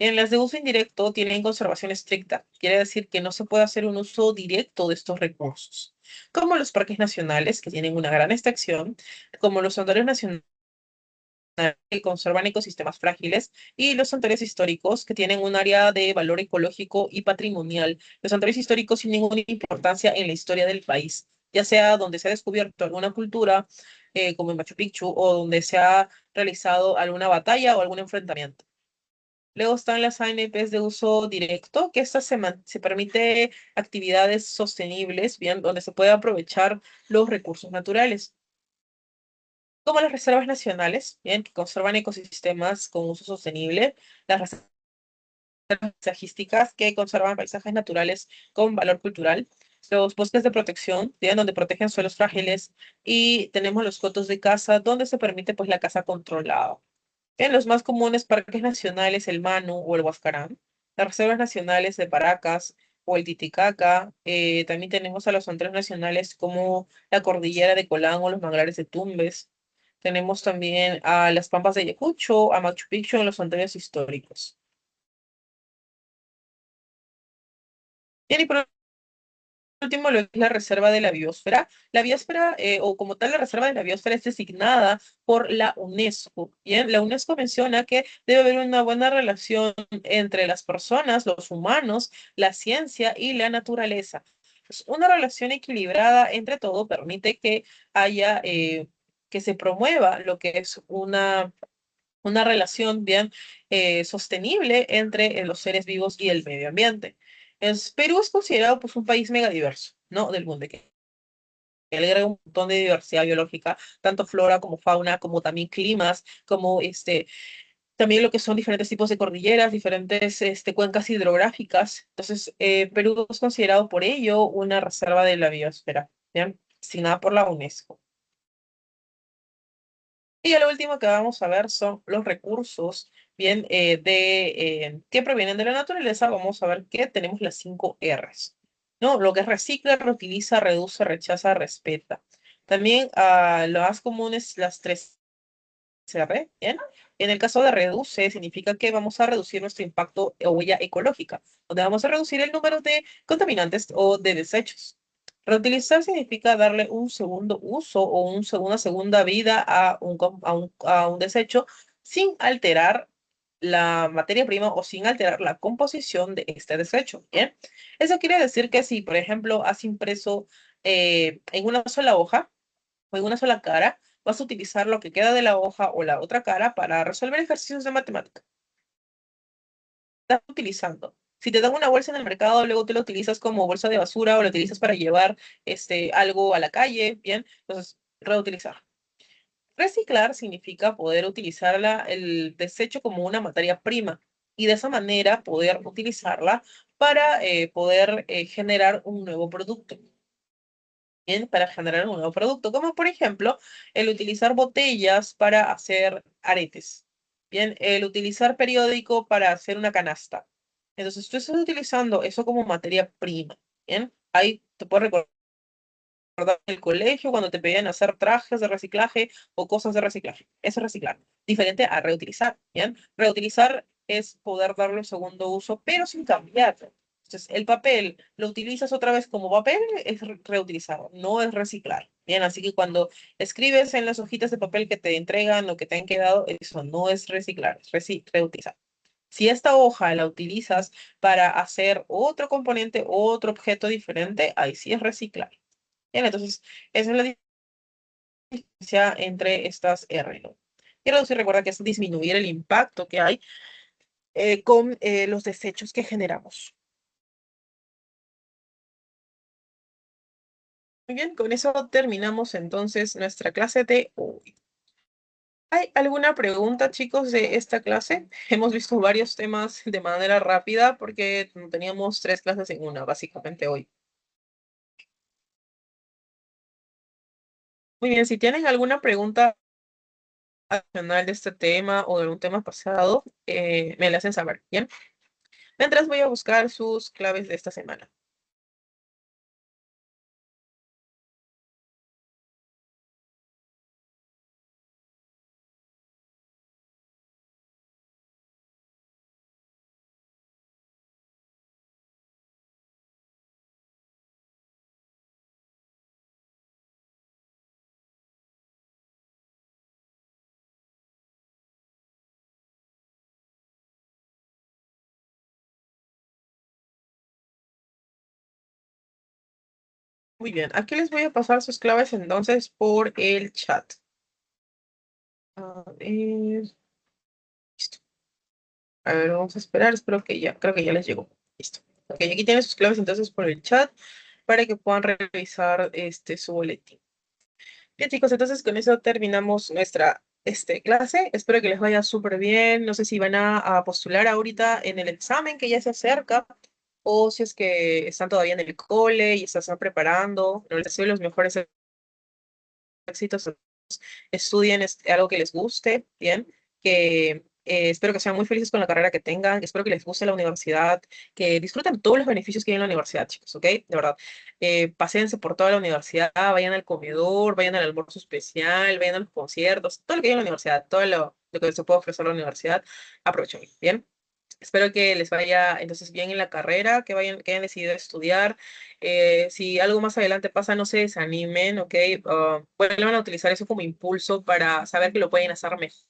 En las de uso indirecto tienen conservación estricta, quiere decir que no se puede hacer un uso directo de estos recursos, como los parques nacionales, que tienen una gran extracción, como los santuarios nacionales que conservan ecosistemas frágiles, y los santuarios históricos, que tienen un área de valor ecológico y patrimonial. Los santuarios históricos sin ninguna importancia en la historia del país, ya sea donde se ha descubierto alguna cultura, como en Machu Picchu, o donde se ha realizado alguna batalla o algún enfrentamiento. Luego están las ANPs de uso directo, que estas se permite actividades sostenibles, bien, donde se puede aprovechar los recursos naturales, como las reservas nacionales, bien, que conservan ecosistemas con uso sostenible, las reservas paisajísticas, que conservan paisajes naturales con valor cultural, los bosques de protección, bien, donde protegen suelos frágiles, y tenemos los cotos de caza, donde se permite pues la caza controlada. En los más comunes parques nacionales, el Manu o el Huascarán, las reservas nacionales de Paracas o el Titicaca, también tenemos a los santuarios nacionales como la cordillera de Colán o los manglares de Tumbes. Tenemos también a las Pampas de Ayacucho, a Machu Picchu en los santuarios históricos. Bien, y por último, lo que es la reserva de la biosfera. La biosfera, o como tal, la reserva de la biosfera es designada por la UNESCO. Bien, la UNESCO menciona que debe haber una buena relación entre las personas, los humanos, la ciencia y la naturaleza. Pues, una relación equilibrada entre todo permite que haya, que se promueva lo que es una relación bien sostenible entre los seres vivos y el medio ambiente. Perú es considerado pues un país megadiverso, ¿no? Del mundo, que alegra un montón de diversidad biológica, tanto flora como fauna, como también climas, como también lo que son diferentes tipos de cordilleras, diferentes cuencas hidrográficas. Entonces, Perú es considerado por ello una reserva de la biosfera, ¿bien? Asignada por la UNESCO. Y ya lo último que vamos a ver son los recursos, bien, que provienen de la naturaleza. Vamos a ver que tenemos las 5 Rs, ¿no? Lo que es recicla, reutiliza, reduce, rechaza, respeta. También lo más común es las 3 R, ¿bien? En el caso de reduce, significa que vamos a reducir nuestro impacto o huella ecológica, donde vamos a reducir el número de contaminantes o de desechos. Reutilizar significa darle un segundo uso o una segunda vida a un desecho sin alterar la materia prima o sin alterar la composición de este desecho, ¿bien? Eso quiere decir que si, por ejemplo, has impreso en una sola hoja, o en una sola cara, vas a utilizar lo que queda de la hoja o la otra cara para resolver ejercicios de matemática. Estás utilizando. Si te dan una bolsa en el mercado, luego tú la utilizas como bolsa de basura o la utilizas para llevar algo a la calle, ¿bien? Entonces, reutilizar. Reciclar significa poder utilizarla, el desecho como una materia prima, y de esa manera poder utilizarla para poder generar un nuevo producto. Bien, para generar un nuevo producto, como por ejemplo el utilizar botellas para hacer aretes, bien, el utilizar periódico para hacer una canasta. Entonces tú estás utilizando eso como materia prima, bien. Ahí te puedes recordar en el colegio cuando te pedían hacer trajes de reciclaje o cosas de reciclaje. Eso es reciclar, diferente a reutilizar, bien. Reutilizar es poder darle un segundo uso, pero sin cambiarlo. Entonces, el papel lo utilizas otra vez como papel, es reutilizar, no es reciclar. Bien, así que cuando escribes en las hojitas de papel que te entregan o que te han quedado, eso no es reciclar, es reutilizar. Si esta hoja la utilizas para hacer otro componente, otro objeto diferente, ahí sí es reciclar. Bien, entonces, esa es la diferencia entre estas R, ¿no? Y reducir, recuerda que es disminuir el impacto que hay con los desechos que generamos. Muy bien, con eso terminamos entonces nuestra clase de hoy. ¿Hay alguna pregunta, chicos, de esta clase? Hemos visto varios temas de manera rápida porque teníamos 3 clases en una, básicamente hoy. Muy bien, si tienen alguna pregunta adicional de este tema o de un tema pasado, me la hacen saber, ¿bien? Mientras voy a buscar sus claves de esta semana. Muy bien, aquí les voy a pasar sus claves entonces por el chat. A ver, listo. A ver, vamos a esperar, espero que ya, creo que ya les llegó. Listo. Ok, aquí tienen sus claves entonces por el chat para que puedan revisar su boletín. Bien, chicos, entonces con eso terminamos nuestra clase. Espero que les vaya súper bien. No sé si van a postular ahorita en el examen que ya se acerca o si es que están todavía en el cole y se están preparando. No les deseo los mejores éxitos, estudien algo que les guste, bien, que espero que sean muy felices con la carrera que tengan, espero que les guste la universidad, que disfruten todos los beneficios que hay en la universidad, chicos, ¿ok? De verdad, paséense por toda la universidad, vayan al comedor, vayan al almuerzo especial, vayan a los conciertos, todo lo que hay en la universidad, todo lo que se puede ofrecer la universidad, aprovechen, ¿bien? Espero que les vaya entonces bien en la carrera, que hayan decidido estudiar. Si algo más adelante pasa, no se desanimen, ¿ok? Vuelvan a utilizar eso como impulso para saber que lo pueden hacer mejor.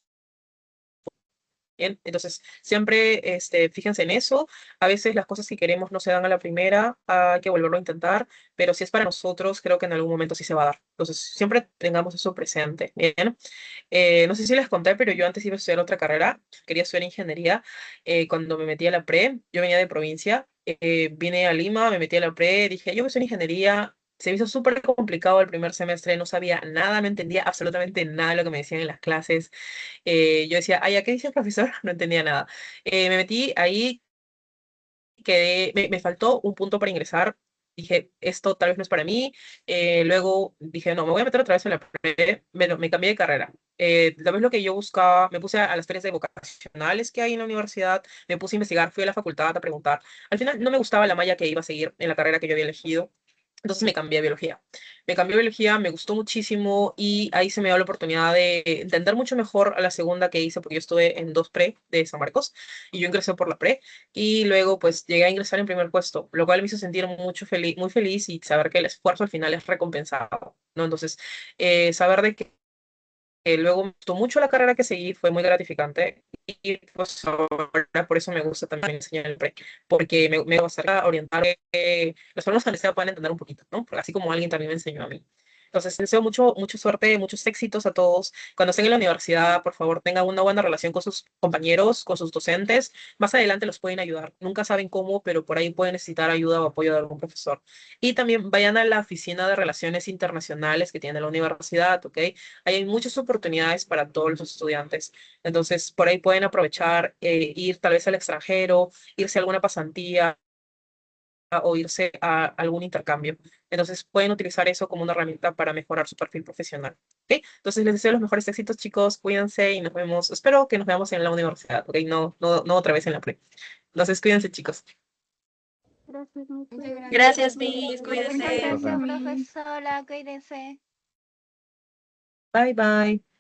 Bien, entonces siempre fíjense en eso. A veces las cosas que queremos no se dan a la primera, hay que volverlo a intentar, pero si es para nosotros, creo que en algún momento sí se va a dar. Entonces siempre tengamos eso presente. Bien. No sé si les conté, pero yo antes iba a estudiar otra carrera, quería estudiar ingeniería. Cuando me metí a la pre, yo venía de provincia, vine a Lima, me metí a la pre, dije, yo voy a estudiar ingeniería. Se me hizo súper complicado el primer semestre, no sabía nada, no entendía absolutamente nada de lo que me decían en las clases. Yo decía, ay, ¿a qué dice el profesor? No entendía nada. Me metí ahí, me faltó un punto para ingresar. Dije, esto tal vez no es para mí. Luego dije, no, me voy a meter otra vez en la pre. Me cambié de carrera. Tal vez lo que yo buscaba, me puse a las ferias de vocacionales que hay en la universidad, me puse a investigar, fui a la facultad a preguntar. Al final no me gustaba la malla que iba a seguir en la carrera que yo había elegido. Entonces me cambié a biología. Me cambié a biología, me gustó muchísimo y ahí se me dio la oportunidad de entender mucho mejor a la segunda que hice, porque yo estuve en dos pre de San Marcos y yo ingresé por la pre y luego pues llegué a ingresar en primer puesto, lo cual me hizo sentir muy feliz y saber que el esfuerzo al final es recompensado, ¿no? Entonces, saber de que luego me gustó mucho la carrera que seguí, fue muy gratificante y pues ahora por eso me gusta también enseñar el pre, porque me va a hacer orientar que las personas que les puedan entender un poquito, ¿no? Porque así como alguien también me enseñó a mí. Entonces, deseo mucha suerte, muchos éxitos a todos. Cuando estén en la universidad, por favor, tengan una buena relación con sus compañeros, con sus docentes. Más adelante los pueden ayudar. Nunca saben cómo, pero por ahí pueden necesitar ayuda o apoyo de algún profesor. Y también vayan a la oficina de relaciones internacionales que tiene la universidad, ¿ok? Ahí hay muchas oportunidades para todos los estudiantes. Entonces, por ahí pueden aprovechar, ir tal vez al extranjero, irse a alguna pasantía o irse a algún intercambio. Entonces, pueden utilizar eso como una herramienta para mejorar su perfil profesional. ¿Ok? Entonces, les deseo los mejores éxitos, chicos. Cuídense y nos vemos. Espero que nos veamos en la universidad, ¿ok? No otra vez en la pre. Entonces, cuídense, chicos. Gracias, mi Muchas cuídense. gracias. Gracias, Miss. Muchas Cuídense. gracias, Gracias, mi. profesora. Cuídense. Bye, bye.